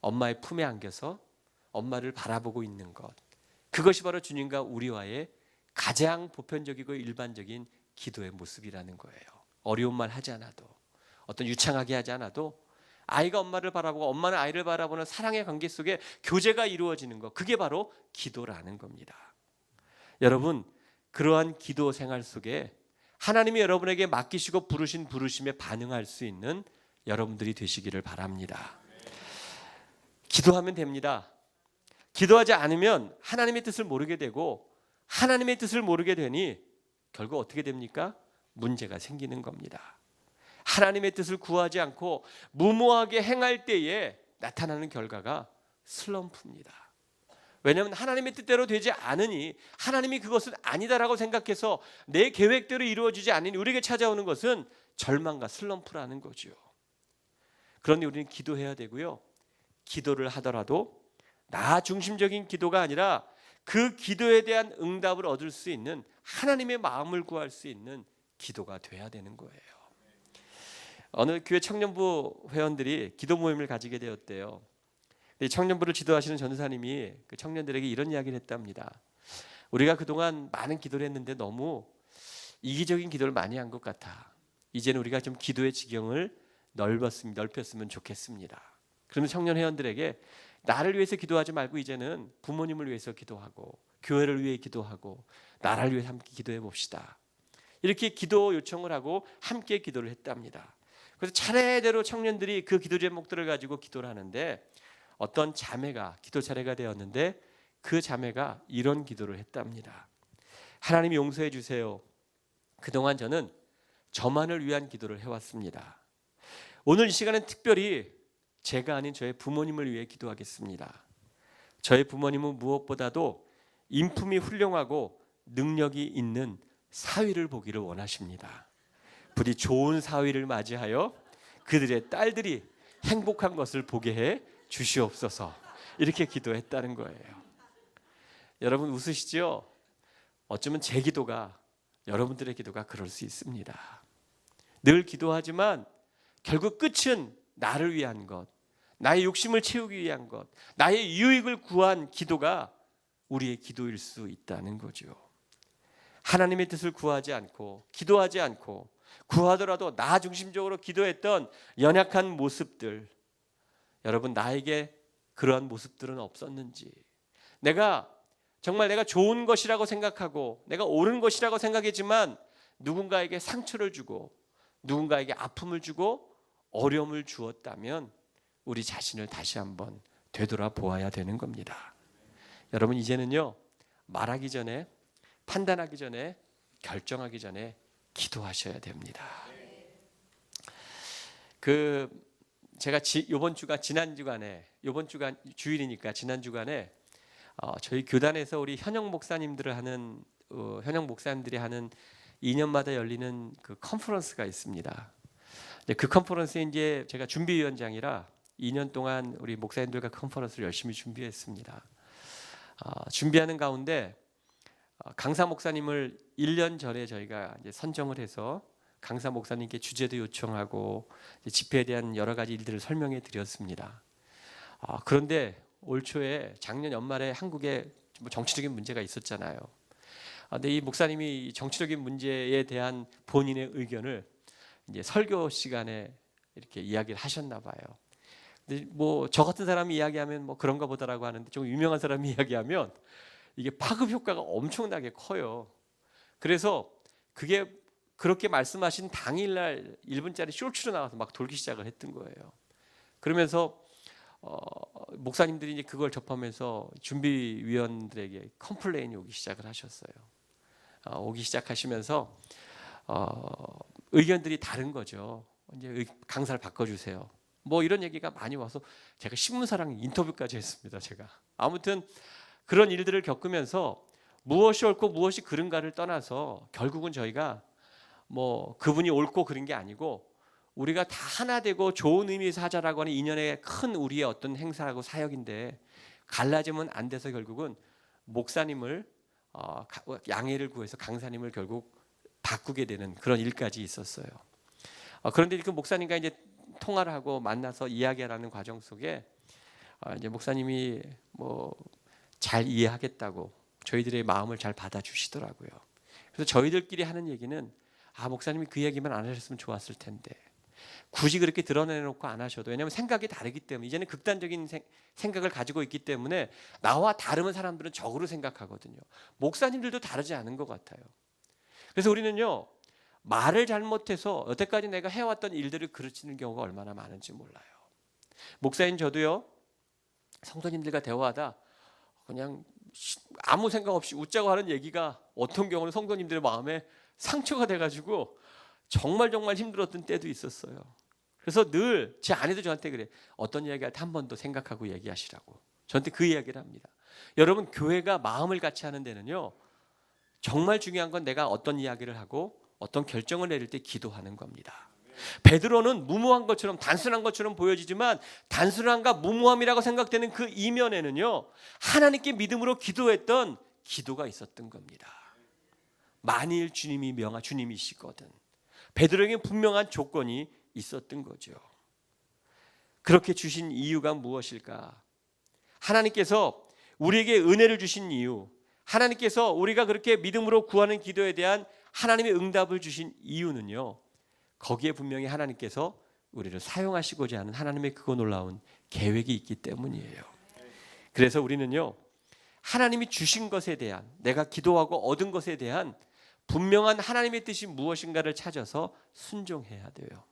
엄마의 품에 안겨서 엄마를 바라보고 있는 것, 그것이 바로 주님과 우리와의 가장 보편적이고 일반적인 기도의 모습이라는 거예요. 어려운 말 하지 않아도 어떤 유창하게 하지 않아도 아이가 엄마를 바라보고 엄마는 아이를 바라보는 사랑의 관계 속에 교제가 이루어지는 것, 그게 바로 기도라는 겁니다. 여러분 그러한 기도 생활 속에 하나님이 여러분에게 맡기시고 부르신 부르심에 반응할 수 있는 여러분들이 되시기를 바랍니다. 기도하면 됩니다. 기도하지 않으면 하나님의 뜻을 모르게 되고 하나님의 뜻을 모르게 되니 결국 어떻게 됩니까? 문제가 생기는 겁니다. 하나님의 뜻을 구하지 않고 무모하게 행할 때에 나타나는 결과가 슬럼프입니다. 왜냐하면 하나님의 뜻대로 되지 않으니 하나님이 그것은 아니다라고 생각해서 내 계획대로 이루어지지 않으니 우리에게 찾아오는 것은 절망과 슬럼프라는 거죠. 그런데 우리는 기도해야 되고요. 기도를 하더라도 나 중심적인 기도가 아니라 그 기도에 대한 응답을 얻을 수 있는 하나님의 마음을 구할 수 있는 기도가 돼야 되는 거예요. 어느 교회 청년부 회원들이 기도 모임을 가지게 되었대요. 청년부를 지도하시는 전도사님이 그 청년들에게 이런 이야기를 했답니다. 우리가 그동안 많은 기도를 했는데 너무 이기적인 기도를 많이 한 것 같아. 이제는 우리가 좀 기도의 지경을 넓혔으면 좋겠습니다. 그러면 청년 회원들에게 나를 위해서 기도하지 말고 이제는 부모님을 위해서 기도하고 교회를 위해 기도하고 나라를 위해 함께 기도해 봅시다. 이렇게 기도 요청을 하고 함께 기도를 했답니다. 그래서 차례대로 청년들이 그 기도 제목들을 가지고 기도를 하는데 어떤 자매가 기도 차례가 되었는데 그 자매가 이런 기도를 했답니다. 하나님 용서해 주세요. 그동안 저는 저만을 위한 기도를 해왔습니다. 오늘 이 시간은 특별히 제가 아닌 저의 부모님을 위해 기도하겠습니다. 저의 부모님은 무엇보다도 인품이 훌륭하고 능력이 있는 사위를 보기를 원하십니다. 부디 좋은 사위를 맞이하여 그들의 딸들이 행복한 것을 보게 해 주시옵소서. 이렇게 기도했다는 거예요. 여러분 웃으시죠? 어쩌면 제 기도가 여러분들의 기도가 그럴 수 있습니다. 늘 기도하지만 결국 끝은 나를 위한 것, 나의 욕심을 채우기 위한 것, 나의 유익을 구한 기도가 우리의 기도일 수 있다는 거죠. 하나님의 뜻을 구하지 않고 기도하지 않고 구하더라도 나 중심적으로 기도했던 연약한 모습들, 여러분 나에게 그러한 모습들은 없었는지, 정말 내가 좋은 것이라고 생각하고 내가 옳은 것이라고 생각했지만 누군가에게 상처를 주고 누군가에게 아픔을 주고 어려움을 주었다면 우리 자신을 다시 한번 되돌아보아야 되는 겁니다. 여러분 이제는요, 말하기 전에, 판단하기 전에, 결정하기 전에 기도하셔야 됩니다. 제가 이번 주가 이번 주가 주일이니까 지난 주간에 저희 교단에서 우리 현역 목사님들이 하는 2년마다 열리는 그 컨퍼런스가 있습니다. 그 컨퍼런스에 이제 제가 준비위원장이라 2년 동안 우리 목사님들과 컨퍼런스를 열심히 준비했습니다. 준비하는 가운데 강사 목사님을 1년 전에 저희가 이제 선정을 해서 강사 목사님께 주제도 요청하고 집회에 대한 여러 가지 일들을 설명해 드렸습니다. 그런데 올 초에 작년 연말에 한국에 정치적인 문제가 있었잖아요. 근데 이 목사님이 정치적인 문제에 대한 본인의 의견을 이제 설교 시간에 이렇게 이야기를 하셨나 봐요. 근데 뭐 저 같은 사람이 이야기하면 뭐 그런가 보다라고 하는데 좀 유명한 사람이 이야기하면 이게 파급 효과가 엄청나게 커요. 그래서 그게 그렇게 말씀하신 당일날 1분짜리 쇼츠로 나와서 막 돌기 시작을 했던 거예요. 그러면서 목사님들이 이제 그걸 접하면서 준비위원들에게 컴플레인이 오기 시작을 하셨어요. 오기 시작하시면서 의견들이 다른 거죠. 이제 강사를 바꿔주세요. 뭐 이런 얘기가 많이 와서 제가 신문사랑 인터뷰까지 했습니다. 제가 아무튼 그런 일들을 겪으면서 무엇이 옳고 무엇이 그른가를 떠나서 결국은 저희가 뭐 그분이 옳고 그른 게 아니고 우리가 다 하나 되고 좋은 의미에서 하자라고 하는 인연의 큰 우리의 어떤 행사라고 사역인데 갈라지면 안 돼서 결국은 목사님을 양해를 구해서 강사님을 결국 바꾸게 되는 그런 일까지 있었어요. 그런데 그 목사님과 이제 통화를 하고 만나서 이야기하라는 과정 속에 이제 목사님이 뭐 잘 이해하겠다고 저희들의 마음을 잘 받아주시더라고요. 그래서 저희들끼리 하는 얘기는 목사님이 그 얘기만 안 하셨으면 좋았을 텐데 굳이 그렇게 드러내놓고 안 하셔도, 왜냐하면 생각이 다르기 때문에 이제는 극단적인 생각을 가지고 있기 때문에 나와 다른 사람들은 적으로 생각하거든요. 목사님들도 다르지 않은 것 같아요. 그래서 우리는요, 말을 잘못해서 여태까지 내가 해왔던 일들을 그르치는 경우가 얼마나 많은지 몰라요. 목사인 저도요, 성도님들과 대화하다 그냥 아무 생각 없이 웃자고 하는 얘기가 어떤 경우는 성도님들의 마음에 상처가 돼가지고 정말 힘들었던 때도 있었어요. 그래서 늘 제 아내도 저한테 그래. 어떤 이야기할 때 한 번 더 생각하고 얘기하시라고. 저한테 그 이야기를 합니다. 여러분, 교회가 마음을 같이 하는 데는요, 정말 중요한 건 내가 어떤 이야기를 하고 어떤 결정을 내릴 때 기도하는 겁니다. 베드로는 무모한 것처럼 단순한 것처럼 보여지지만 단순함과 무모함이라고 생각되는 그 이면에는요, 하나님께 믿음으로 기도했던 기도가 있었던 겁니다. 만일 주님이시거든. 베드로에게 분명한 조건이 있었던 거죠. 그렇게 주신 이유가 무엇일까? 하나님께서 우리에게 은혜를 주신 이유, 하나님께서 우리가 그렇게 믿음으로 구하는 기도에 대한 하나님의 응답을 주신 이유는요, 거기에 분명히 하나님께서 우리를 사용하시고자 하는 하나님의 크고 놀라운 계획이 있기 때문이에요. 그래서 우리는요, 하나님이 주신 것에 대한, 내가 기도하고 얻은 것에 대한 분명한 하나님의 뜻이 무엇인가를 찾아서 순종해야 돼요.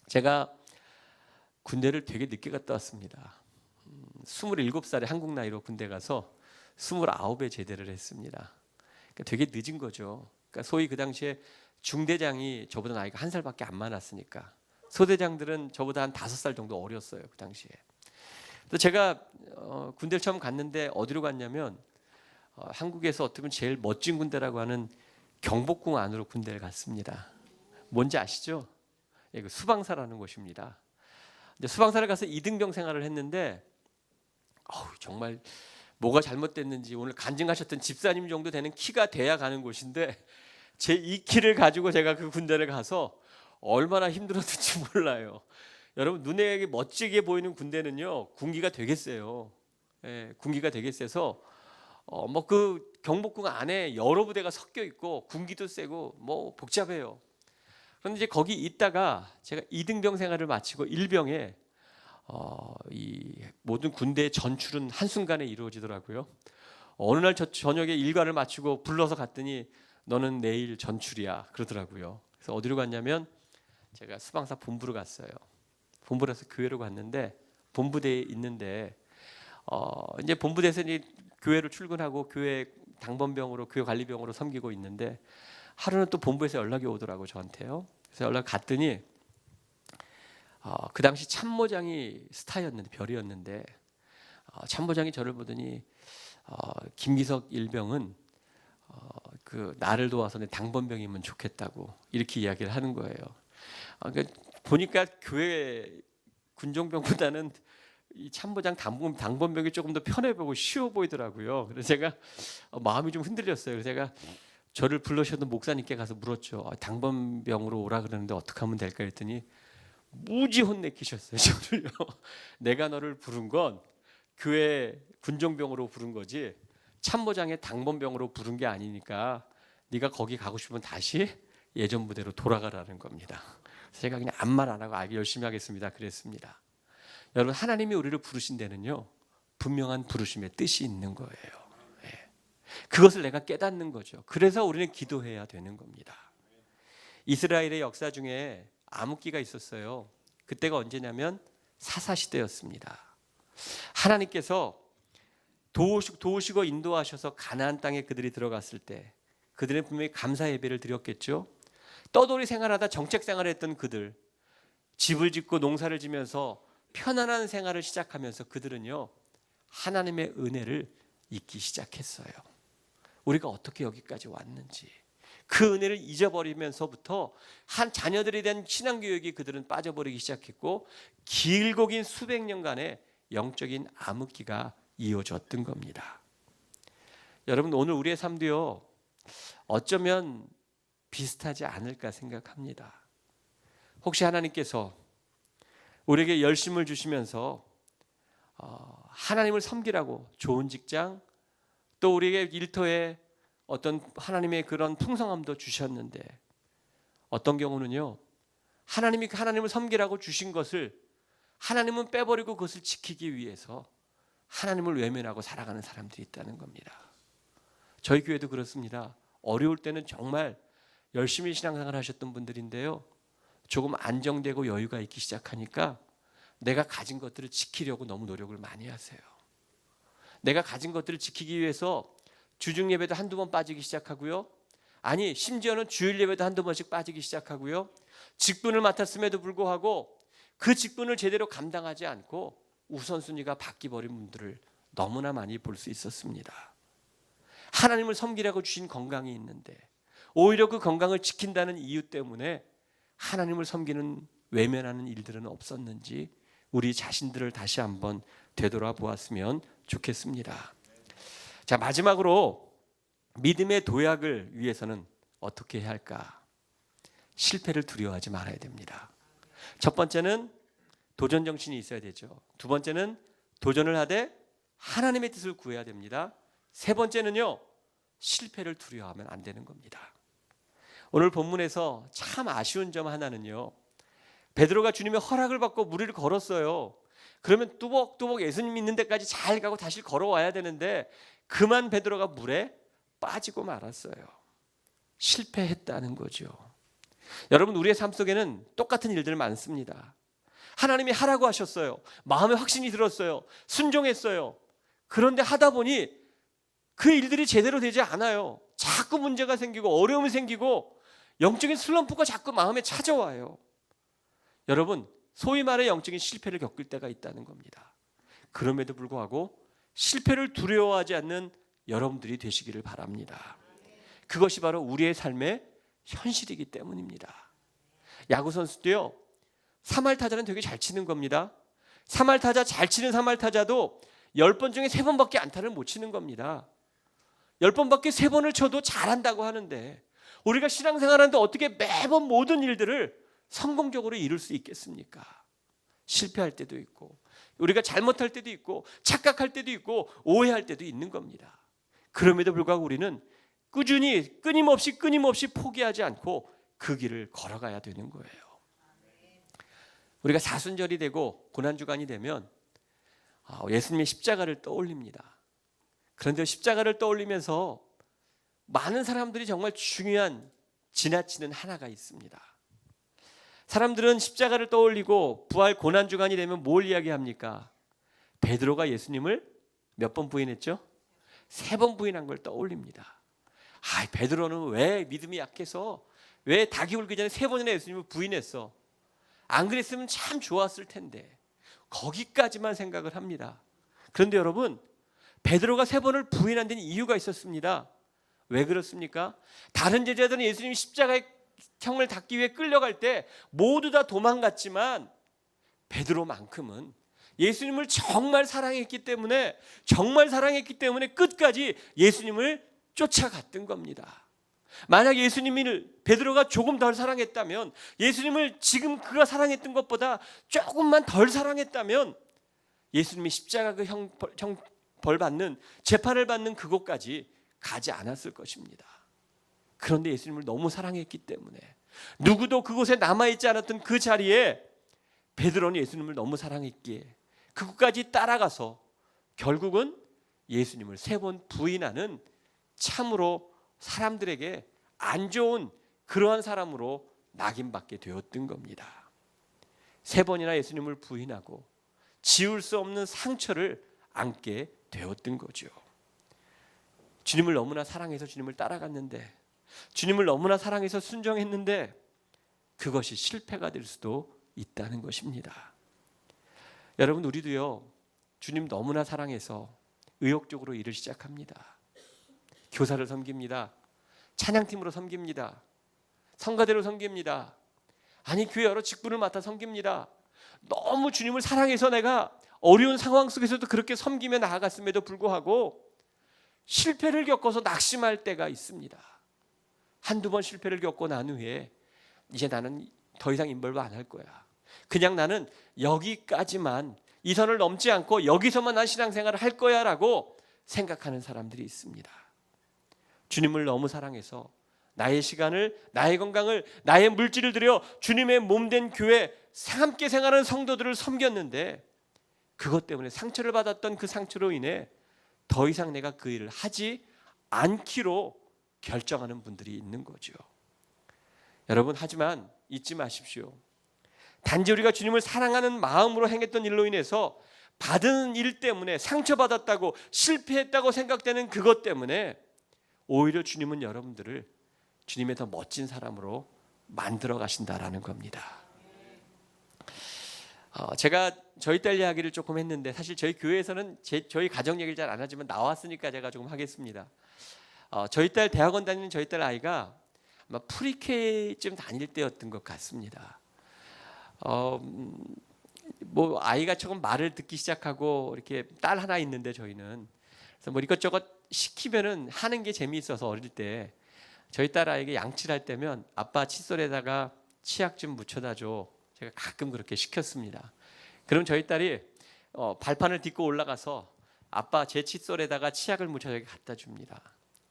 제가 군대를 되게 늦게 갔다 왔습니다. 27살에 한국 나이로 군대 가서 29에 제대를 했습니다. 그러니까 되게 늦은 거죠. 그러니까 소위 그 당시에 중대장이 저보다 나이가 1살밖에 안 많았으니까 소대장들은 저보다 한 5살 정도 어렸어요, 그 당시에. 그래서 제가 군대를 처음 갔는데 어디로 갔냐면 한국에서 어떻게 보면 제일 멋진 군대라고 하는 경복궁 안으로 군대를 갔습니다. 뭔지 아시죠? 예, 그 수방사라는 곳입니다. 근데 수방사를 가서 2등병 생활을 했는데 정말 뭐가 잘못됐는지 오늘 간증하셨던 집사님 정도 되는 키가 돼야 가는 곳인데 제 이 키를 가지고 제가 그 군대를 가서 얼마나 힘들었는지 몰라요. 여러분, 눈에 멋지게 보이는 군대는요, 군기가 되게 세요. 예, 군기가 되게 세서 뭐 그 경복궁 안에 여러 부대가 섞여 있고 군기도 세고 뭐 복잡해요. 그런데 이제 거기 있다가 제가 2등병 생활을 마치고 1병에 이 모든 군대의 전출은 한순간에 이루어지더라고요. 어느 날 저녁에 일과를 마치고 불러서 갔더니 너는 내일 전출이야 그러더라고요. 그래서 어디로 갔냐면 제가 수방사 본부로 갔어요. 본부라서 교회로 갔는데 본부대에 있는데 이제 본부대에서 이제 교회로 출근하고 교회 당번병으로 교회 관리병으로 섬기고 있는데 하루는 또 본부에서 연락이 오더라고 저한테요. 그래서 연락 갔더니 그 당시 참모장이 스타였는데 별이었는데 참모장이 저를 보더니 김기석 일병은 그 나를 도와서 내 당번병이면 좋겠다고 이렇게 이야기를 하는 거예요. 그러니까 보니까 교회 군종병보다는 이 참모장 당번병이 조금 더 편해 보이고 쉬워 보이더라고요. 그래서 제가 마음이 좀 흔들렸어요. 그래서 제가 저를 불러주셨던 목사님께 가서 물었죠. 당번병으로 오라 그러는데 어떻게 하면 될까 했더니 무지 혼내키셨어요. 저를요. 내가 너를 부른 건 교회 군종병으로 부른 거지 참모장의 당번병으로 부른 게 아니니까 네가 거기 가고 싶으면 다시 예전 부대로 돌아가라는 겁니다. 그래서 제가 그냥 아무 말 안 하고 알기 열심히 하겠습니다. 그랬습니다. 여러분, 하나님이 우리를 부르신 데는요, 분명한 부르심의 뜻이 있는 거예요. 그것을 내가 깨닫는 거죠. 그래서 우리는 기도해야 되는 겁니다. 이스라엘의 역사 중에 암흑기가 있었어요. 그때가 언제냐면 사사시대였습니다. 하나님께서 도우시고 인도하셔서 가나안 땅에 그들이 들어갔을 때 그들은 분명히 감사 예배를 드렸겠죠. 떠돌이 생활하다 정책 생활을 했던 그들, 집을 짓고 농사를 지면서 편안한 생활을 시작하면서 그들은요, 하나님의 은혜를 잊기 시작했어요. 우리가 어떻게 여기까지 왔는지 그 은혜를 잊어버리면서부터 한 자녀들에 대한 신앙교육이 그들은 빠져버리기 시작했고 길고 긴 수백 년간의 영적인 암흑기가 이어졌던 겁니다. 여러분, 오늘 우리의 삶도요, 어쩌면 비슷하지 않을까 생각합니다. 혹시 하나님께서 우리에게 열심을 주시면서 하나님을 섬기라고 좋은 직장, 또 우리에게 일터에 어떤 하나님의 그런 풍성함도 주셨는데 어떤 경우는요, 하나님을 섬기라고 주신 것을 하나님은 빼버리고 그것을 지키기 위해서 하나님을 외면하고 살아가는 사람들이 있다는 겁니다. 저희 교회도 그렇습니다. 어려울 때는 정말 열심히 신앙생활 하셨던 분들인데요, 조금 안정되고 여유가 있기 시작하니까 내가 가진 것들을 지키려고 너무 노력을 많이 하세요. 내가 가진 것들을 지키기 위해서 주중 예배도 한두 번 빠지기 시작하고요. 아니 심지어는 주일 예배도 한두 번씩 빠지기 시작하고요. 직분을 맡았음에도 불구하고 그 직분을 제대로 감당하지 않고 우선순위가 바뀌어버린 분들을 너무나 많이 볼 수 있었습니다. 하나님을 섬기라고 주신 건강이 있는데 오히려 그 건강을 지킨다는 이유 때문에 하나님을 섬기는 외면하는 일들은 없었는지 우리 자신들을 다시 한번 되돌아보았으면 좋겠습니다. 자, 마지막으로 믿음의 도약을 위해서는 어떻게 해야 할까? 실패를 두려워하지 말아야 됩니다. 첫 번째는 도전 정신이 있어야 되죠. 두 번째는 도전을 하되 하나님의 뜻을 구해야 됩니다. 세 번째는요, 실패를 두려워하면 안 되는 겁니다. 오늘 본문에서 참 아쉬운 점 하나는요, 베드로가 주님의 허락을 받고 무리를 걸었어요. 그러면 뚜벅뚜벅 예수님 있는 데까지 잘 가고 다시 걸어와야 되는데 그만 베드로가 물에 빠지고 말았어요. 실패했다는 거죠. 여러분, 우리의 삶 속에는 똑같은 일들 많습니다. 하나님이 하라고 하셨어요. 마음에 확신이 들었어요. 순종했어요. 그런데 하다 보니 그 일들이 제대로 되지 않아요. 자꾸 문제가 생기고 어려움이 생기고 영적인 슬럼프가 자꾸 마음에 찾아와요. 여러분, 소위 말해 영적인 실패를 겪을 때가 있다는 겁니다. 그럼에도 불구하고 실패를 두려워하지 않는 여러분들이 되시기를 바랍니다. 그것이 바로 우리의 삶의 현실이기 때문입니다. 야구 선수도요, 3할 타자는 되게 잘 치는 겁니다. 3할 타자 잘 치는 3할 타자도 10번 중에 3번밖에 안타를 못 치는 겁니다. 10번밖에 3번을 쳐도 잘한다고 하는데 우리가 신앙생활하는데 어떻게 매번 모든 일들을 성공적으로 이룰 수 있겠습니까? 실패할 때도 있고 우리가 잘못할 때도 있고 착각할 때도 있고 오해할 때도 있는 겁니다. 그럼에도 불구하고 우리는 꾸준히 끊임없이 포기하지 않고 그 길을 걸어가야 되는 거예요. 우리가 사순절이 되고 고난주간이 되면 예수님의 십자가를 떠올립니다. 그런데 십자가를 떠올리면서 많은 사람들이 정말 중요한 지나치는 하나가 있습니다. 사람들은 십자가를 떠올리고 부활 고난주간이 되면 뭘 이야기합니까? 베드로가 예수님을 몇 번 부인했죠? 3번 부인한 걸 떠올립니다. 베드로는 왜 믿음이 약해서 왜 닭이 울기 전에 3번이나 예수님을 부인했어? 안 그랬으면 참 좋았을 텐데 거기까지만 생각을 합니다. 그런데 여러분, 베드로가 3번을 부인한 데는 이유가 있었습니다. 왜 그렇습니까? 다른 제자들은 예수님이 십자가의 형을 닦기 위해 끌려갈 때 모두 다 도망갔지만 베드로만큼은 예수님을 정말 사랑했기 때문에 끝까지 예수님을 쫓아갔던 겁니다. 만약 베드로가 조금 덜 사랑했다면, 예수님을 지금 그가 사랑했던 것보다 조금만 덜 사랑했다면 예수님이 십자가 그 형벌 받는, 재판을 받는 그곳까지 가지 않았을 것입니다. 그런데 예수님을 너무 사랑했기 때문에 누구도 그곳에 남아있지 않았던 그 자리에 베드로는 예수님을 너무 사랑했기에 그곳까지 따라가서 결국은 예수님을 3번 부인하는 참으로 사람들에게 안 좋은 그러한 사람으로 낙인받게 되었던 겁니다. 3번이나 예수님을 부인하고 지울 수 없는 상처를 안게 되었던 거죠. 주님을 너무나 사랑해서 주님을 따라갔는데, 주님을 너무나 사랑해서 순종했는데 그것이 실패가 될 수도 있다는 것입니다. 여러분, 우리도요, 주님 너무나 사랑해서 의욕적으로 일을 시작합니다. 교사를 섬깁니다. 찬양팀으로 섬깁니다. 성가대로 섬깁니다. 아니, 교회 여러 직분을 맡아 섬깁니다. 너무 주님을 사랑해서 내가 어려운 상황 속에서도 그렇게 섬기며 나아갔음에도 불구하고 실패를 겪어서 낙심할 때가 있습니다. 한두 번 실패를 겪고 난 후에 이제 나는 더 이상 인벌브 안 할 거야. 그냥 나는 여기까지만, 이 선을 넘지 않고 여기서만 난 신앙생활을 할 거야 라고 생각하는 사람들이 있습니다. 주님을 너무 사랑해서 나의 시간을, 나의 건강을, 나의 물질을 들여 주님의 몸된 교회, 함께 생활하는 성도들을 섬겼는데 그것 때문에 상처를 받았던 그 상처로 인해 더 이상 내가 그 일을 하지 않기로 결정하는 분들이 있는 거죠. 여러분, 하지만 잊지 마십시오. 단지 우리가 주님을 사랑하는 마음으로 행했던 일로 인해서 받은 일 때문에 상처받았다고 실패했다고 생각되는 그것 때문에 오히려 주님은 여러분들을 주님의 더 멋진 사람으로 만들어 가신다라는 겁니다. 제가 저희 딸 이야기를 조금 했는데 사실 저희 교회에서는 저희 가정 얘기를 잘 안 하지만 나왔으니까 제가 조금 하겠습니다. 저희 딸 대학원 다니는 저희 딸 아이가 아마 프리케이쯤 다닐 때였던 것 같습니다. 뭐 아이가 조금 말을 듣기 시작하고 이렇게 딸 하나 있는데 저희는 그래서 뭐 이것저것 시키면은 하는 게 재미있어서 어릴 때 저희 딸 아이에게 양치를 할 때면 아빠 칫솔에다가 치약 좀 묻혀다 줘. 제가 가끔 그렇게 시켰습니다. 그럼 저희 딸이 발판을 딛고 올라가서 아빠 제 칫솔에다가 치약을 묻혀서 여기 갖다 줍니다.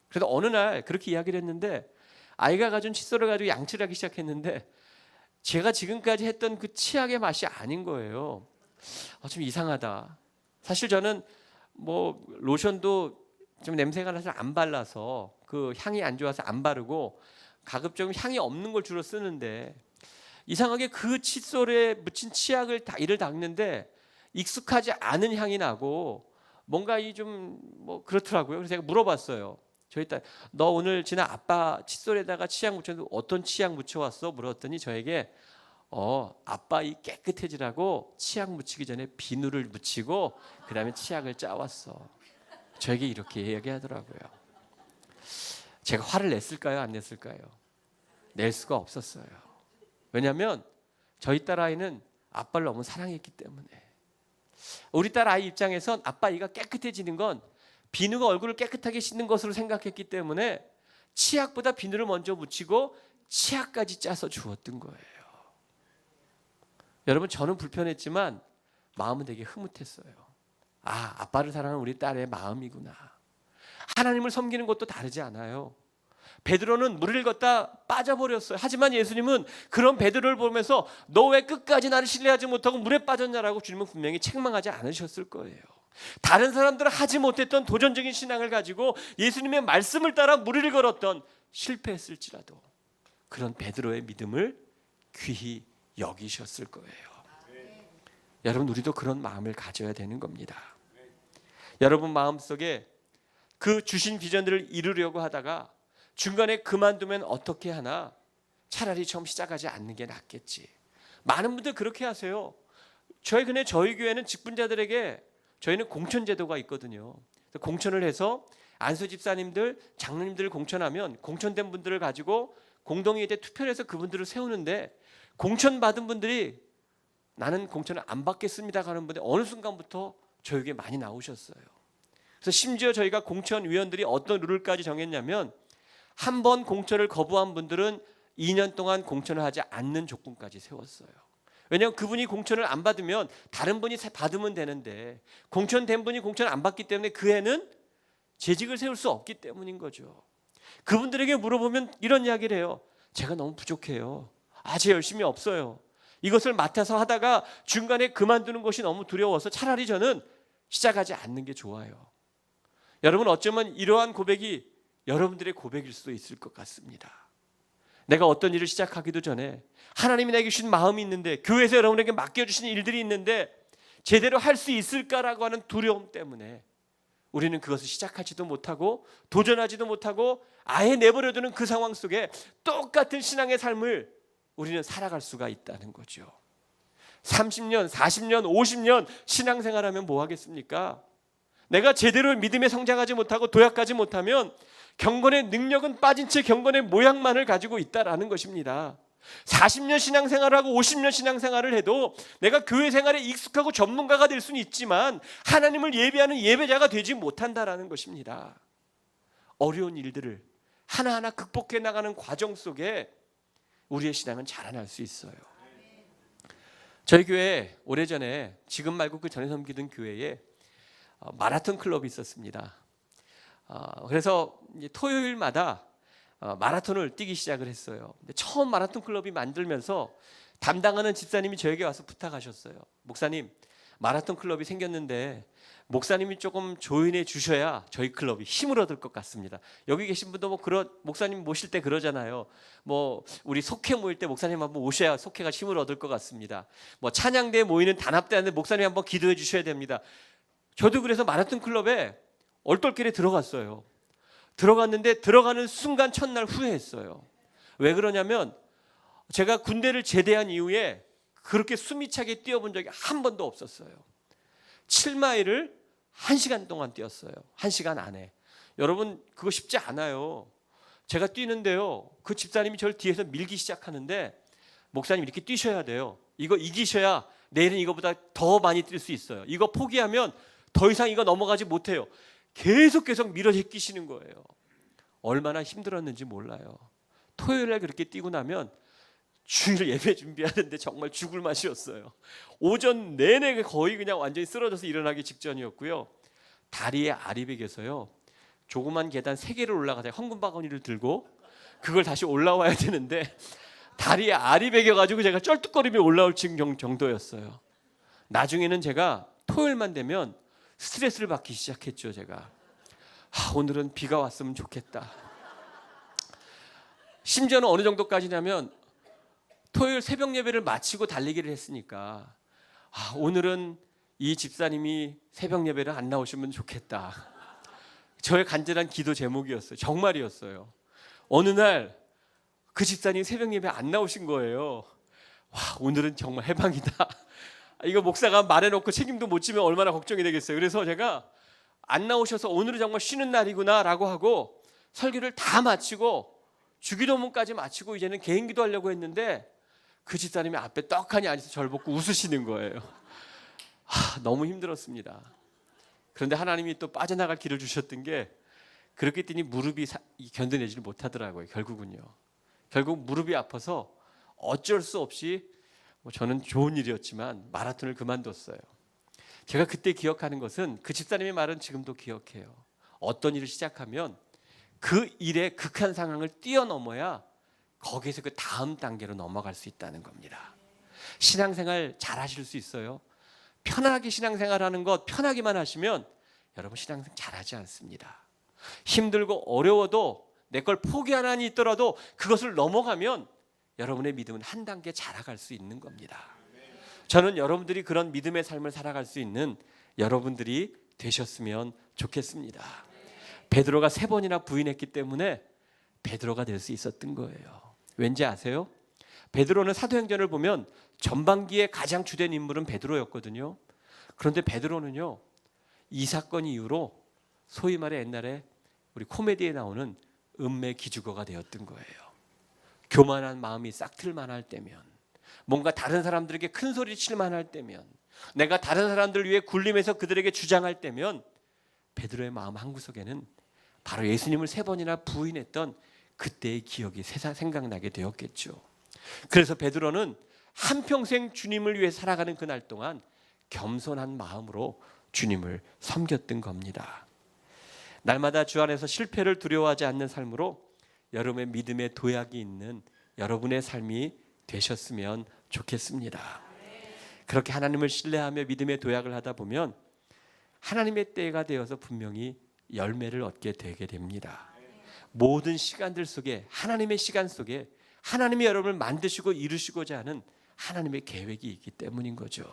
그래서 어느 날 그렇게 이야기를 했는데 아이가 가진 칫솔을 가지고 양치를 하기 시작했는데 제가 지금까지 했던 그 치약의 맛이 아닌 거예요. 좀 이상하다. 사실 저는 뭐 로션도 좀 냄새가 나서 안 발라서 그 향이 안 좋아서 안 바르고 가급적 향이 없는 걸 주로 쓰는데 이상하게 그 칫솔에 묻힌 치약을 이를 닦는데 익숙하지 않은 향이 나고 뭔가 이 좀 뭐 그렇더라고요. 그래서 제가 물어봤어요. 저희 딸, 너 오늘 지난 아빠 칫솔에다가 치약 묻혔는데 어떤 치약 묻혀왔어? 물었더니 저에게 아빠 이 깨끗해지라고 치약 묻히기 전에 비누를 묻히고 그 다음에 치약을 짜왔어. 저에게 이렇게 얘기하더라고요. 제가 화를 냈을까요? 안 냈을까요? 낼 수가 없었어요. 왜냐하면 저희 딸 아이는 아빠를 너무 사랑했기 때문에. 우리 딸 아이 입장에선 아빠 이가 깨끗해지는 건 비누가 얼굴을 깨끗하게 씻는 것으로 생각했기 때문에 치약보다 비누를 먼저 묻히고 치약까지 짜서 주었던 거예요. 여러분 저는 불편했지만 마음은 되게 흐뭇했어요. 아빠를 사랑하는 우리 딸의 마음이구나. 하나님을 섬기는 것도 다르지 않아요. 베드로는 물을 걷다 빠져버렸어요. 하지만 예수님은 그런 베드로를 보면서 너 왜 끝까지 나를 신뢰하지 못하고 물에 빠졌냐라고 주님은 분명히 책망하지 않으셨을 거예요. 다른 사람들은 하지 못했던 도전적인 신앙을 가지고 예수님의 말씀을 따라 물을 걸었던 실패했을지라도 그런 베드로의 믿음을 귀히 여기셨을 거예요. 여러분 우리도 그런 마음을 가져야 되는 겁니다. 여러분 마음속에 그 주신 비전들을 이루려고 하다가 중간에 그만두면 어떻게 하나? 차라리 처음 시작하지 않는 게 낫겠지. 많은 분들 그렇게 하세요. 저희 교회는 직분자들에게 저희는 공천제도가 있거든요. 공천을 해서 안수 집사님들, 장로님들을 공천하면 공천된 분들을 가지고 공동회의에 투표를 해서 그분들을 세우는데 공천받은 분들이 나는 공천을 안 받겠습니다 하는 분들이 어느 순간부터 저에게 많이 나오셨어요. 그래서 심지어 저희가 공천위원들이 어떤 룰까지 정했냐면 한 번 공천을 거부한 분들은 2년 동안 공천을 하지 않는 조건까지 세웠어요. 왜냐하면 그분이 공천을 안 받으면 다른 분이 받으면 되는데 공천된 분이 공천을 안 받기 때문에 그 해는 재직을 세울 수 없기 때문인 거죠. 그분들에게 물어보면 이런 이야기를 해요. 제가 너무 부족해요. 제 열심이 없어요. 이것을 맡아서 하다가 중간에 그만두는 것이 너무 두려워서 차라리 저는 시작하지 않는 게 좋아요. 여러분 어쩌면 이러한 고백이 여러분들의 고백일 수도 있을 것 같습니다. 내가 어떤 일을 시작하기도 전에 하나님이 내게 주신 마음이 있는데 교회에서 여러분에게 맡겨주신 일들이 있는데 제대로 할 수 있을까라고 하는 두려움 때문에 우리는 그것을 시작하지도 못하고 도전하지도 못하고 아예 내버려두는 그 상황 속에 똑같은 신앙의 삶을 우리는 살아갈 수가 있다는 거죠. 30년, 40년, 50년 신앙생활하면 뭐 하겠습니까? 내가 제대로 믿음에 성장하지 못하고 도약하지 못하면 경건의 능력은 빠진 채 경건의 모양만을 가지고 있다라는 것입니다. 40년 신앙생활을 하고 50년 신앙생활을 해도 내가 교회 생활에 익숙하고 전문가가 될 수는 있지만 하나님을 예배하는 예배자가 되지 못한다라는 것입니다. 어려운 일들을 하나하나 극복해 나가는 과정 속에 우리의 신앙은 자라날 수 있어요. 저희 교회 오래전에 지금 말고 그 전에 섬기던 교회에 마라톤 클럽이 있었습니다. 그래서 이제 토요일마다 마라톤을 뛰기 시작을 했어요. 근데 처음 마라톤 클럽이 만들면서 담당하는 집사님이 저에게 와서 부탁하셨어요. 목사님, 마라톤 클럽이 생겼는데 목사님이 조금 조인해 주셔야 저희 클럽이 힘을 얻을 것 같습니다. 여기 계신 분도 뭐 목사님 모실 때 그러잖아요. 뭐 우리 속회 모일 때 목사님 한번 오셔야 속회가 힘을 얻을 것 같습니다. 뭐 찬양대에 모이는 단합대 하는데 목사님 한번 기도해 주셔야 됩니다. 저도 그래서 마라톤 클럽에 얼떨결에 들어갔어요. 들어갔는데 들어가는 순간 첫날 후회했어요. 왜 그러냐면 제가 군대를 제대한 이후에 그렇게 숨이 차게 뛰어본 적이 한 번도 없었어요. 7마일을 1시간 동안 뛰었어요. 1시간 안에. 여러분 그거 쉽지 않아요. 제가 뛰는데요, 그 집사님이 저를 뒤에서 밀기 시작하는데 목사님 이렇게 뛰셔야 돼요. 이거 이기셔야 내일은 이거보다 더 많이 뛸 수 있어요. 이거 포기하면 더 이상 이거 넘어가지 못해요. 계속 밀어 제끼시는 거예요. 얼마나 힘들었는지 몰라요. 토요일날 그렇게 뛰고 나면 주일 예배 준비하는데 정말 죽을 맛이었어요. 오전 내내 거의 그냥 완전히 쓰러져서 일어나기 직전이었고요. 다리에 아리백에서요, 조그만 계단 3개를 올라가서 헌금바구니를 들고 그걸 다시 올라와야 되는데 다리에 아리백여가지고 제가 쩔뚝거리며 올라올 정도였어요. 나중에는 제가 토요일만 되면 스트레스를 받기 시작했죠. 제가 오늘은 비가 왔으면 좋겠다. 심지어는 어느 정도까지냐면 토요일 새벽 예배를 마치고 달리기를 했으니까 오늘은 이 집사님이 새벽 예배를 안 나오시면 좋겠다. 저의 간절한 기도 제목이었어요. 정말이었어요. 어느 날 그 집사님 새벽 예배 안 나오신 거예요. 오늘은 정말 해방이다. 이거 목사가 말해놓고 책임도 못 지면 얼마나 걱정이 되겠어요. 그래서 제가 안 나오셔서 오늘은 정말 쉬는 날이구나 라고 하고 설교를 다 마치고 주기도문까지 마치고 이제는 개인 기도하려고 했는데 그 집사님이 앞에 떡하니 앉아서 저를 보고 웃으시는 거예요. 너무 힘들었습니다. 그런데 하나님이 또 빠져나갈 길을 주셨던 게, 그렇게 뛰니 무릎이 견뎌내지를 못하더라고요. 결국 무릎이 아파서 어쩔 수 없이 저는 좋은 일이었지만 마라톤을 그만뒀어요. 제가 그때 기억하는 것은 그 집사님의 말은 지금도 기억해요. 어떤 일을 시작하면 그 일의 극한 상황을 뛰어넘어야 거기에서 그 다음 단계로 넘어갈 수 있다는 겁니다. 신앙생활 잘 하실 수 있어요. 편하게 신앙생활하는 것 편하게만 하시면 여러분 신앙생활 잘하지 않습니다. 힘들고 어려워도 내 걸 포기하는 한이 있더라도 그것을 넘어가면 여러분의 믿음은 한 단계 자라갈 수 있는 겁니다. 저는 여러분들이 그런 믿음의 삶을 살아갈 수 있는 여러분들이 되셨으면 좋겠습니다. 베드로가 3번이나 부인했기 때문에 베드로가 될 수 있었던 거예요. 왠지 아세요? 베드로는 사도행전을 보면 전반기에 가장 주된 인물은 베드로였거든요. 그런데 베드로는요, 이 사건 이후로 소위 말해 옛날에 우리 코미디에 나오는 음매 기죽어가 되었던 거예요. 교만한 마음이 싹틀만 할 때면, 뭔가 다른 사람들에게 큰 소리 칠만 할 때면, 내가 다른 사람들 위해 군림해서 그들에게 주장할 때면 베드로의 마음 한구석에는 바로 예수님을 3번이나 부인했던 그때의 기억이 생각나게 되었겠죠. 그래서 베드로는 한평생 주님을 위해 살아가는 그날 동안 겸손한 마음으로 주님을 섬겼던 겁니다. 날마다 주 안에서 실패를 두려워하지 않는 삶으로 여러분의 믿음의 도약이 있는 여러분의 삶이 되셨으면 좋겠습니다. 그렇게 하나님을 신뢰하며 믿음의 도약을 하다 보면 하나님의 때가 되어서 분명히 열매를 얻게 되게 됩니다. 모든 시간들 속에, 하나님의 시간 속에 하나님이 여러분을 만드시고 이루시고자 하는 하나님의 계획이 있기 때문인 거죠.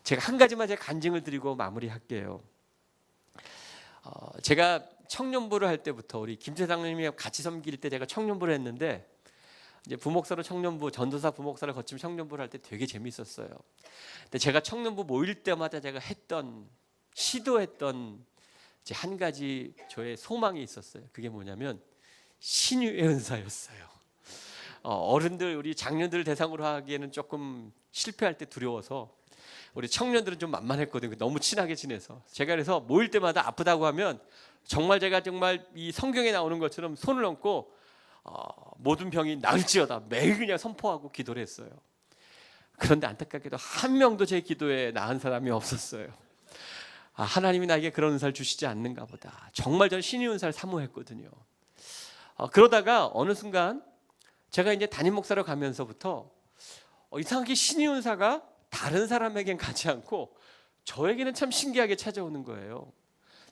제가 한 가지만 제가 간증을 드리고 마무리할게요. 제가 청년부를 할 때부터 우리 김재상님이 같이 섬길 때 제가 청년부를 했는데, 이제 부목사로 청년부, 전도사 부목사를 거치면 청년부를 할 때 되게 재밌었어요. 근데 제가 청년부 모일 때마다 제가 시도했던 이제 한 가지 저의 소망이 있었어요. 그게 뭐냐면 신유의 은사였어요. 어른들, 우리 장년들 대상으로 하기에는 조금 실패할 때 두려워서 우리 청년들은 좀 만만했거든요. 너무 친하게 지내서. 제가 그래서 모일 때마다 아프다고 하면 제가 정말 이 성경에 나오는 것처럼 손을 얹고 모든 병이 나을지어다 매일 그냥 선포하고 기도를 했어요. 그런데 안타깝게도 한 명도 제 기도에 나은 사람이 없었어요. 하나님이 나에게 그런 은사를 주시지 않는가 보다. 정말 저는 신의 은사를 사모했거든요. 그러다가 어느 순간 제가 이제 담임 목사로 가면서부터 이상하게 신의 은사가 다른 사람에겐 가지 않고 저에게는 참 신기하게 찾아오는 거예요.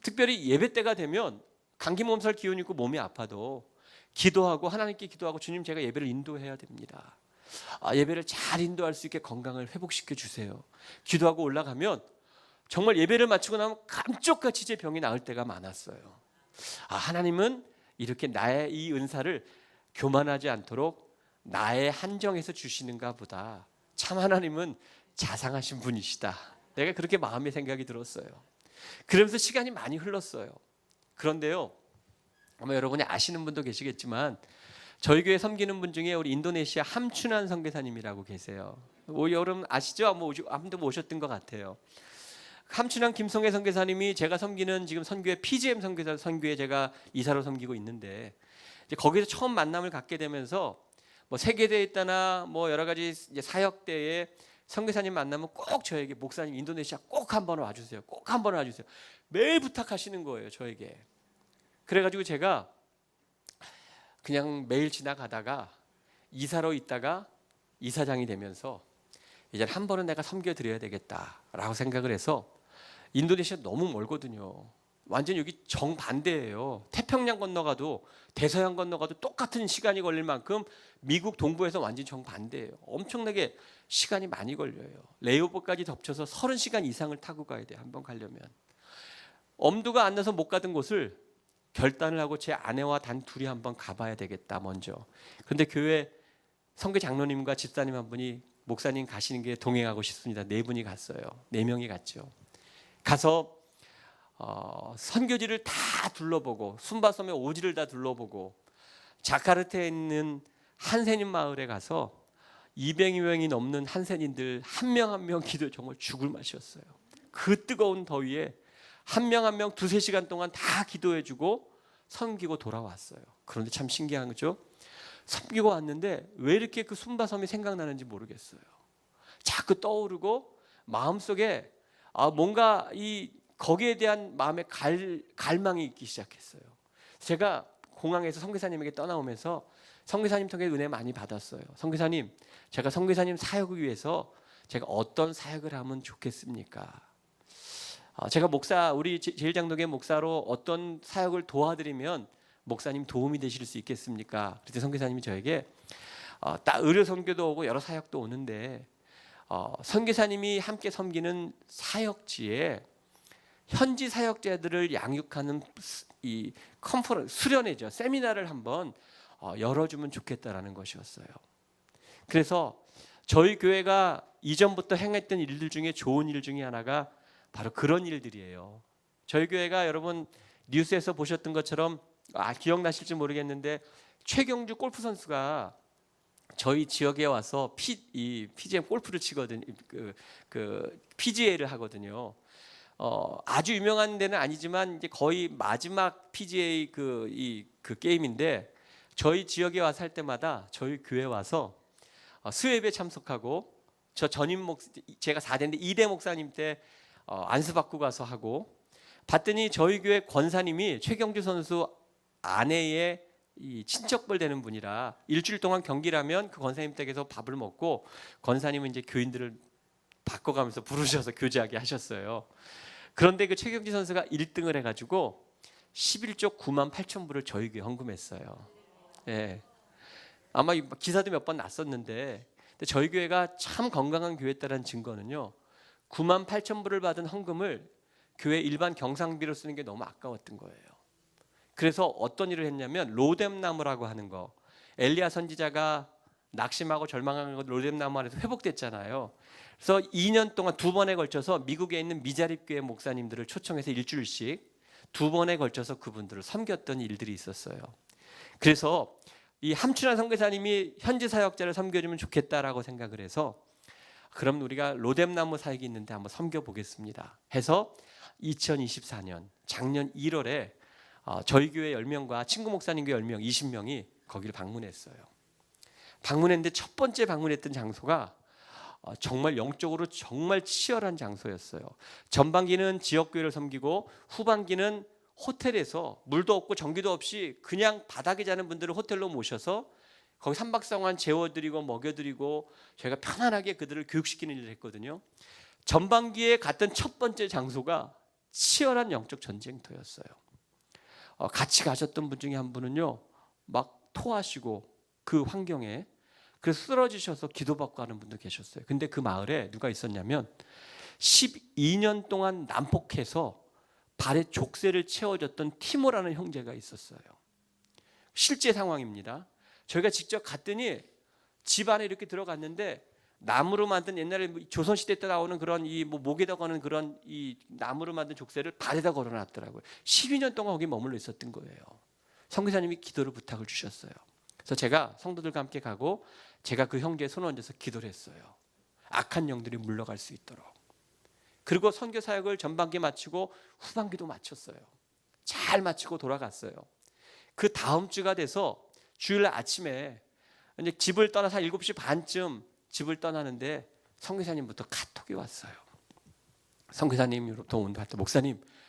특별히 예배 때가 되면 감기 몸살 기운 있고 몸이 아파도 기도하고 하나님께 기도하고 주님 제가 예배를 인도해야 됩니다. 예배를 잘 인도할 수 있게 건강을 회복시켜 주세요. 기도하고 올라가면 정말 예배를 마치고 나면 깜짝같이 제 병이 나을 때가 많았어요. 하나님은 이렇게 나의 이 은사를 교만하지 않도록 나의 한정에서 주시는가 보다. 참 하나님은 자상하신 분이시다. 내가 그렇게 마음의 생각이 들었어요. 그러면서 시간이 많이 흘렀어요. 그런데요, 아마 여러분이 아시는 분도 계시겠지만 저희 교회 섬기는 분 중에 우리 인도네시아 함춘환 선교사님이라고 계세요. 여러분 아시죠? 아무도 오셨던 것 같아요. 함춘환 김성애 선교사님이 제가 섬기는 지금 선교회 PGM 선교회 제가 이사로 섬기고 있는데 이제 거기서 처음 만남을 갖게 되면서 뭐 세계대회 있다나 뭐 여러 가지 이제 사역대에 선교사님 만나면 꼭 저에게 목사님 인도네시아 꼭 한번 와주세요. 꼭 한번 와주세요. 매일 부탁하시는 거예요, 저에게. 그래가지고 제가 그냥 매일 지나가다가 이사로 있다가 이사장이 되면서 이제 한 번은 내가 섬겨드려야 되겠다라고 생각을 해서 인도네시아 너무 멀거든요. 완전 여기 정반대예요. 태평양 건너가도 대서양 건너가도 똑같은 시간이 걸릴 만큼 미국 동부에서 완전 정반대예요. 엄청나게 시간이 많이 걸려요. 레이오버까지 덮쳐서 30시간 이상을 타고 가야 돼요. 한번 가려면. 엄두가 안 나서 못 가던 곳을 결단을 하고 제 아내와 단 둘이 한번 가봐야 되겠다 먼저. 그런데 교회 선교 장로님과 집사님 한 분이 목사님 가시는 게 동행하고 싶습니다. 4분이 갔어요. 4명이 갔죠. 가서 선교지를 다 둘러보고 순바섬의 오지를 다 둘러보고 자카르타에 있는 한센인 마을에 가서 200명이 넘는 한센인들 한 명 한 명 기도 정말 죽을 맛이었어요. 그 뜨거운 더위에 한 명 한 명 2-3시간 동안 다 기도해주고 섬기고 돌아왔어요. 그런데 참 신기한 거죠. 섬기고 왔는데 왜 이렇게 그 순바섬이 생각나는지 모르겠어요. 자꾸 떠오르고 마음속에 뭔가 거기에 대한 마음의 갈망이 있기 시작했어요. 제가 공항에서 선교사님에게 떠나오면서 선교사님 통해 은혜 많이 받았어요. 선교사님, 제가 선교사님 사역을 위해서 제가 어떤 사역을 하면 좋겠습니까? 제가 우리 제1장로교회 목사로 어떤 사역을 도와드리면 목사님 도움이 되실 수 있겠습니까? 그때 선교사님이 저에게 의료 선교도 오고 여러 사역도 오는데 선교사님이 함께 섬기는 사역지에 현지 사역자들을 양육하는 이 수련회죠. 세미나를 한번 열어주면 좋겠다라는 것이었어요. 그래서 저희 교회가 이전부터 행했던 일들 중에 좋은 일 중에 하나가 바로 그런 일들이에요. 저희 교회가 여러분 뉴스에서 보셨던 것처럼 기억나실지 모르겠는데 최경주 골프 선수가 저희 지역에 와서 PGA 골프를 치거든요. 그 PGA를 하거든요. 아주 유명한 데는 아니지만 이제 거의 마지막 PGA 그 게임인데 저희 지역에 와서 할 때마다 저희 교회 와서 수요예배 참석하고 제가 4대인데 2대 목사님 때 안수받고 가서 하고 봤더니 저희 교회 권사님이 최경주 선수 아내의 이 친척벌 되는 분이라 일주일 동안 경기를 하면 그 권사님 댁에서 밥을 먹고 권사님은 이제 교인들을 바꿔가면서 부르셔서 교제하게 하셨어요. 그런데 그 최경주 선수가 1등을 해가지고 11조 9만 8천 불을 저희 교회에 헌금했어요. 예. 아마 기사도 몇 번 났었는데 저희 교회가 참 건강한 교회였다는 증거는요. 9만 8천 불을 받은 헌금을 교회 일반 경상비로 쓰는 게 너무 아까웠던 거예요. 그래서 어떤 일을 했냐면 로뎀나무라고 하는 거, 엘리야 선지자가 낙심하고 절망한 거 로뎀나무 안에서 회복됐잖아요. 그래서 2년 동안 2번에 걸쳐서 미국에 있는 미자립교회 목사님들을 초청해서 일주일씩 2번에 걸쳐서 그분들을 섬겼던 일들이 있었어요. 그래서 이 함춘환 선교사님이 현지 사역자를 섬겨주면 좋겠다라고 생각을 해서 그럼 우리가 로뎀나무 사역이 있는데 한번 섬겨보겠습니다 해서 2024년 작년 1월에 저희 교회 10명과 친구 목사님 교회 10명, 20명이 거기를 방문했어요. 방문했는데 첫 번째 방문했던 장소가 정말 영적으로 정말 치열한 장소였어요. 전반기는 지역교회를 섬기고 후반기는 호텔에서 물도 없고 전기도 없이 그냥 바닥에 자는 분들을 호텔로 모셔서 거기 3박 동안 재워드리고 먹여드리고 저희가 편안하게 그들을 교육시키는 일을 했거든요. 전반기에 갔던 첫 번째 장소가 치열한 영적 전쟁터였어요. 같이 가셨던 분 중에 한 분은요, 막 토하시고 그 환경에 그래서 쓰러지셔서 기도받고 하는 분도 계셨어요. 근데 그 마을에 누가 있었냐면 12년 동안 난폭해서 발에 족쇄를 채워줬던 티모라는 형제가 있었어요. 실제 상황입니다. 저희가 직접 갔더니 집 안에 이렇게 들어갔는데 나무로 만든 옛날에 조선시대 때 나오는 그런 이 목에다 거는 그런 이 나무로 만든 족쇄를 발에다 걸어놨더라고요. 12년 동안 거기 머물러 있었던 거예요. 선교사님이 기도를 부탁을 주셨어요. 그래서 제가 성도들과 함께 가고 제가 그 형제의 손을 얹어서 기도를 했어요. 악한 영들이 물러갈 수 있도록. 그리고 선교 사역을 전반기 마치고 후반기도 마쳤어요. 잘 마치고 돌아갔어요. 그 다음 주가 돼서 주일 아침에 이제 집을 떠나서 7시 반쯤 집을 떠나는데 선교사님부터 카톡이 왔어요. 선교사님으로부터 온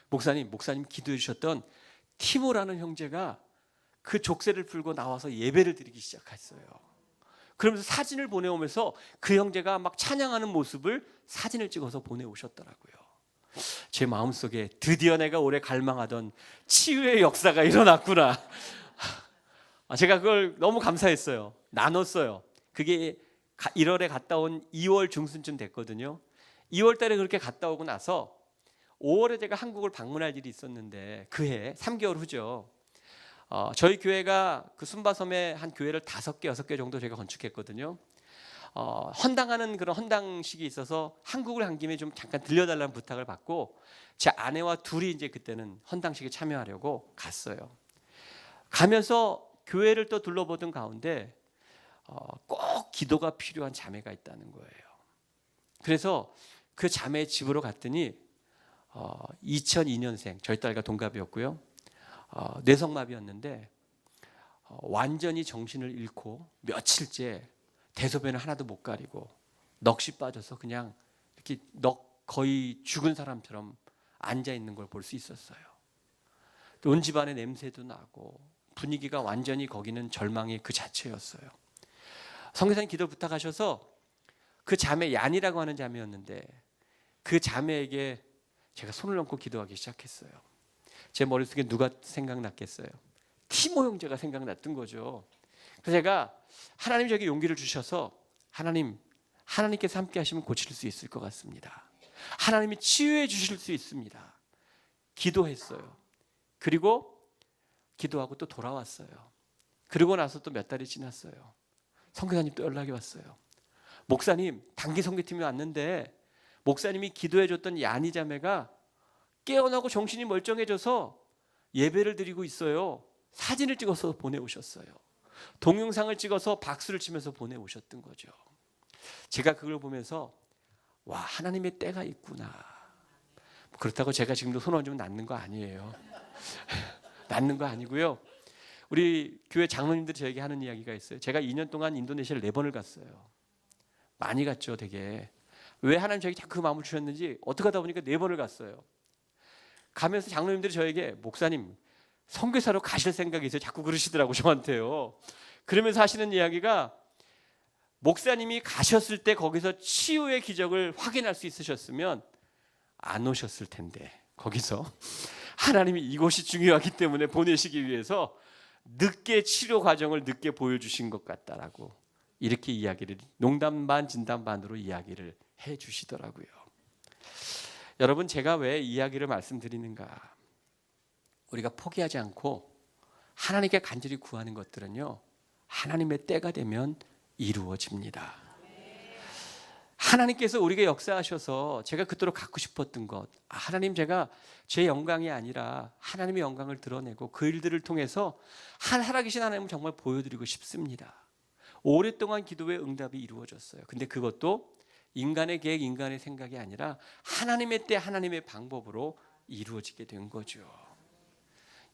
목사님 기도해 주셨던 티모라는 형제가 그 족쇄를 풀고 나와서 예배를 드리기 시작했어요. 그러면서 사진을 보내오면서 그 형제가 막 찬양하는 모습을 사진을 찍어서 보내오셨더라고요. 제 마음속에 드디어 내가 오래 갈망하던 치유의 역사가 일어났구나. 제가 그걸 너무 감사했어요. 나눴어요. 그게 1월에 갔다 온 2월 중순쯤 됐거든요. 2월 달에 그렇게 갔다 오고 나서 5월에 제가 한국을 방문할 일이 있었는데 그해 3개월 후죠. 저희 교회가 그 순바섬에 한 교회를 5개, 6개 정도 제가 건축했거든요. 헌당하는 그런 헌당식이 있어서 한국을 간 김에 좀 잠깐 들려달라는 부탁을 받고 제 아내와 둘이 이제 그때는 헌당식에 참여하려고 갔어요. 가면서 교회를 또 둘러보던 가운데 꼭 기도가 필요한 자매가 있다는 거예요. 그래서 그 자매의 집으로 갔더니 2002년생 저희 딸과 동갑이었고요. 뇌성마비였는데 완전히 정신을 잃고 며칠째 대소변을 하나도 못 가리고 넋이 빠져서 그냥 이렇게 거의 죽은 사람처럼 앉아 있는 걸 볼 수 있었어요. 온 집안에 냄새도 나고 분위기가 완전히 거기는 절망의 그 자체였어요. 성교사님 기도 부탁하셔서 그 자매 얀이라고 하는 자매였는데 그 자매에게 제가 손을 얹고 기도하기 시작했어요. 제 머릿속에 누가 생각났겠어요? 티모 형제가 생각났던 거죠. 그래서 제가 하나님 저에게 용기를 주셔서 하나님께서 함께 하시면 고칠 수 있을 것 같습니다. 하나님이 치유해 주실 수 있습니다. 기도했어요. 그리고 기도하고 또 돌아왔어요. 그리고 나서 또 몇 달이 지났어요. 선교사님 또 연락이 왔어요. 목사님, 단기 선교팀이 왔는데 목사님이 기도해 줬던 야니 자매가 깨어나고 정신이 멀쩡해져서 예배를 드리고 있어요. 사진을 찍어서 보내오셨어요. 동영상을 찍어서 박수를 치면서 보내오셨던 거죠. 제가 그걸 보면서 와, 하나님의 때가 있구나. 그렇다고 제가 지금도 손 얹으면 낫는 거 아니에요. 낫는 거 아니고요. 우리 교회 장로님들이 저에게 하는 이야기가 있어요. 제가 2년 동안 인도네시아를 4번을 갔어요. 많이 갔죠, 되게. 왜 하나님 저에게 자꾸 그 마음을 주셨는지 어떻게 하다 보니까 4번을 갔어요. 가면서 장로님들이 저에게 목사님 선교사로 가실 생각이 있어요. 자꾸 그러시더라고 저한테요. 그러면서 하시는 이야기가 목사님이 가셨을 때 거기서 치유의 기적을 확인할 수 있으셨으면 안 오셨을 텐데 거기서 하나님이 이곳이 중요하기 때문에 보내시기 위해서 늦게 치료 과정을 늦게 보여주신 것 같다라고 이렇게 이야기를 농담 반 진담 반으로 이야기를 해주시더라고요. 여러분 제가 왜 이야기를 말씀드리는가? 우리가 포기하지 않고 하나님께 간절히 구하는 것들은요 하나님의 때가 되면 이루어집니다. 하나님께서 우리에게 역사하셔서 제가 그토록 갖고 싶었던 것, 하나님 제가 제 영광이 아니라 하나님의 영광을 드러내고 그 일들을 통해서 살아계신 하나님을 정말 보여드리고 싶습니다. 오랫동안 기도의 응답이 이루어졌어요. 근데 그것도 인간의 계획, 인간의 생각이 아니라 하나님의 때, 하나님의 방법으로 이루어지게 된 거죠.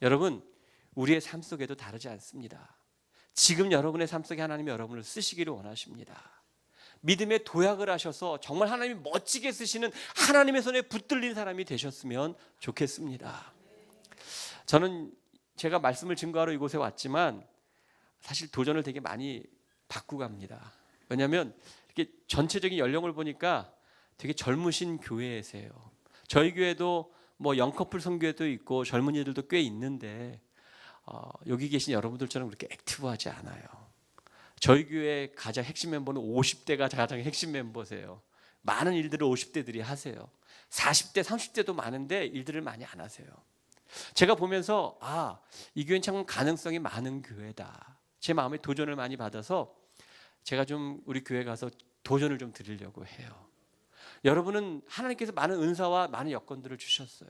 여러분, 우리의 삶 속에도 다르지 않습니다. 지금 여러분의 삶 속에 하나님이 여러분을 쓰시기를 원하십니다. 믿음의 도약을 하셔서 정말 하나님이 멋지게 쓰시는 하나님의 손에 붙들린 사람이 되셨으면 좋겠습니다. 저는 제가 말씀을 증거하러 이곳에 왔지만 사실 도전을 되게 많이 받고 갑니다. 왜냐하면 이렇게 전체적인 연령을 보니까 되게 젊으신 교회세요. 저희 교회도 뭐 영커플 선교회도 있고 젊은이들도 꽤 있는데 여기 계신 여러분들처럼 그렇게 액티브하지 않아요. 저희 교회 가장 핵심 멤버는 50대가 가장 핵심 멤버세요. 많은 일들을 50대들이 하세요. 40대, 30대도 많은데 일들을 많이 안 하세요. 제가 보면서 이 교회는 참 가능성이 많은 교회다. 제 마음에 도전을 많이 받아서 제가 좀 우리 교회 가서 도전을 좀 드리려고 해요. 여러분은 하나님께서 많은 은사와 많은 여건들을 주셨어요.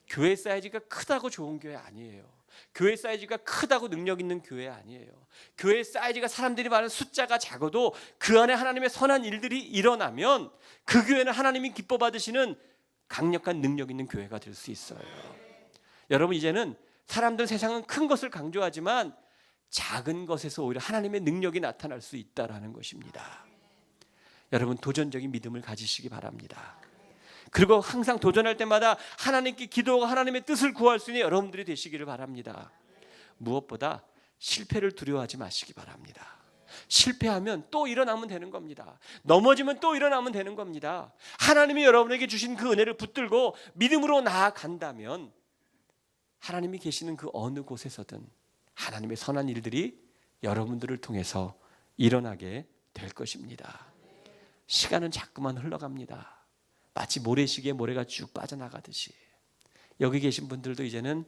교회 사이즈가 크다고 좋은 교회 아니에요. 교회 사이즈가 크다고 능력 있는 교회 아니에요. 교회 사이즈가 사람들이 많은 숫자가 작아도 그 안에 하나님의 선한 일들이 일어나면 그 교회는 하나님이 기뻐 받으시는 강력한 능력 있는 교회가 될 수 있어요. 여러분, 이제는 사람들 세상은 큰 것을 강조하지만 작은 것에서 오히려 하나님의 능력이 나타날 수 있다라는 것입니다. 여러분, 도전적인 믿음을 가지시기 바랍니다. 그리고 항상 도전할 때마다 하나님께 기도하고 하나님의 뜻을 구할 수 있는 여러분들이 되시기를 바랍니다. 무엇보다 실패를 두려워하지 마시기 바랍니다. 실패하면 또 일어나면 되는 겁니다. 넘어지면 또 일어나면 되는 겁니다. 하나님이 여러분에게 주신 그 은혜를 붙들고 믿음으로 나아간다면 하나님이 계시는 그 어느 곳에서든 하나님의 선한 일들이 여러분들을 통해서 일어나게 될 것입니다. 시간은 자꾸만 흘러갑니다. 마치 모래시계에 모래가 쭉 빠져나가듯이 여기 계신 분들도 이제는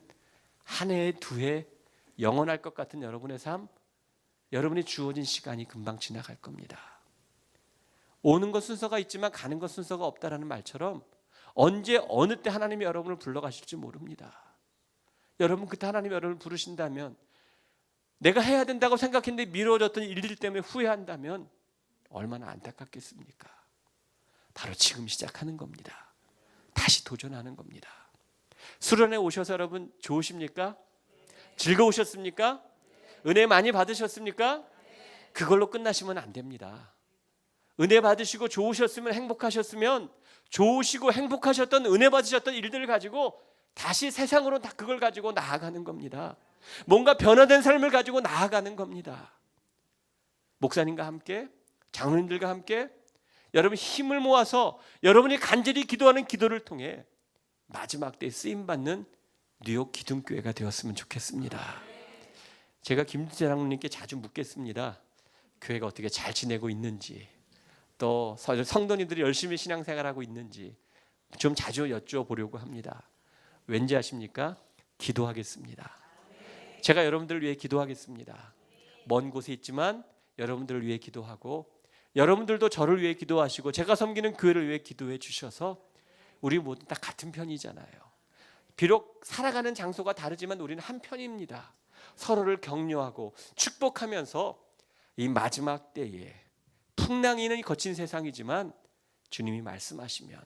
한 해, 두 해 영원할 것 같은 여러분의 삶, 여러분이 주어진 시간이 금방 지나갈 겁니다. 오는 것 순서가 있지만 가는 것 순서가 없다라는 말처럼 언제 어느 때 하나님이 여러분을 불러가실지 모릅니다. 여러분, 그때 하나님이 여러분을 부르신다면, 내가 해야 된다고 생각했는데 미뤄졌던 일들 때문에 후회한다면 얼마나 안타깝겠습니까? 바로 지금 시작하는 겁니다. 다시 도전하는 겁니다. 수련회 오셔서 여러분 좋으십니까? 즐거우셨습니까? 은혜 많이 받으셨습니까? 그걸로 끝나시면 안 됩니다. 은혜 받으시고 좋으셨으면, 행복하셨으면, 좋으시고 행복하셨던, 은혜 받으셨던 일들을 가지고 다시 세상으로 다 그걸 가지고 나아가는 겁니다. 뭔가 변화된 삶을 가지고 나아가는 겁니다. 목사님과 함께, 장로님들과 함께 여러분 힘을 모아서 여러분이 간절히 기도하는 기도를 통해 마지막 때에 쓰임받는 뉴욕 기둥교회가 되었으면 좋겠습니다. 제가 김진재 장로님께 자주 묻겠습니다. 교회가 어떻게 잘 지내고 있는지, 또 성도님들이 열심히 신앙생활하고 있는지 좀 자주 여쭤보려고 합니다. 왠지 아십니까? 기도하겠습니다. 제가 여러분들을 위해 기도하겠습니다. 먼 곳에 있지만 여러분들을 위해 기도하고, 여러분들도 저를 위해 기도하시고 제가 섬기는 교회를 위해 기도해 주셔서 우리 모두 다 같은 편이잖아요. 비록 살아가는 장소가 다르지만 우리는 한 편입니다. 서로를 격려하고 축복하면서 이 마지막 때에 풍랑이는 거친 세상이지만 주님이 말씀하시면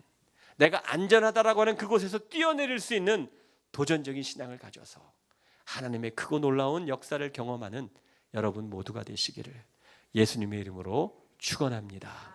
내가 안전하다라고 하는 그곳에서 뛰어내릴 수 있는 도전적인 신앙을 가져서 하나님의 크고 놀라운 역사를 경험하는 여러분 모두가 되시기를 예수님의 이름으로 축원합니다.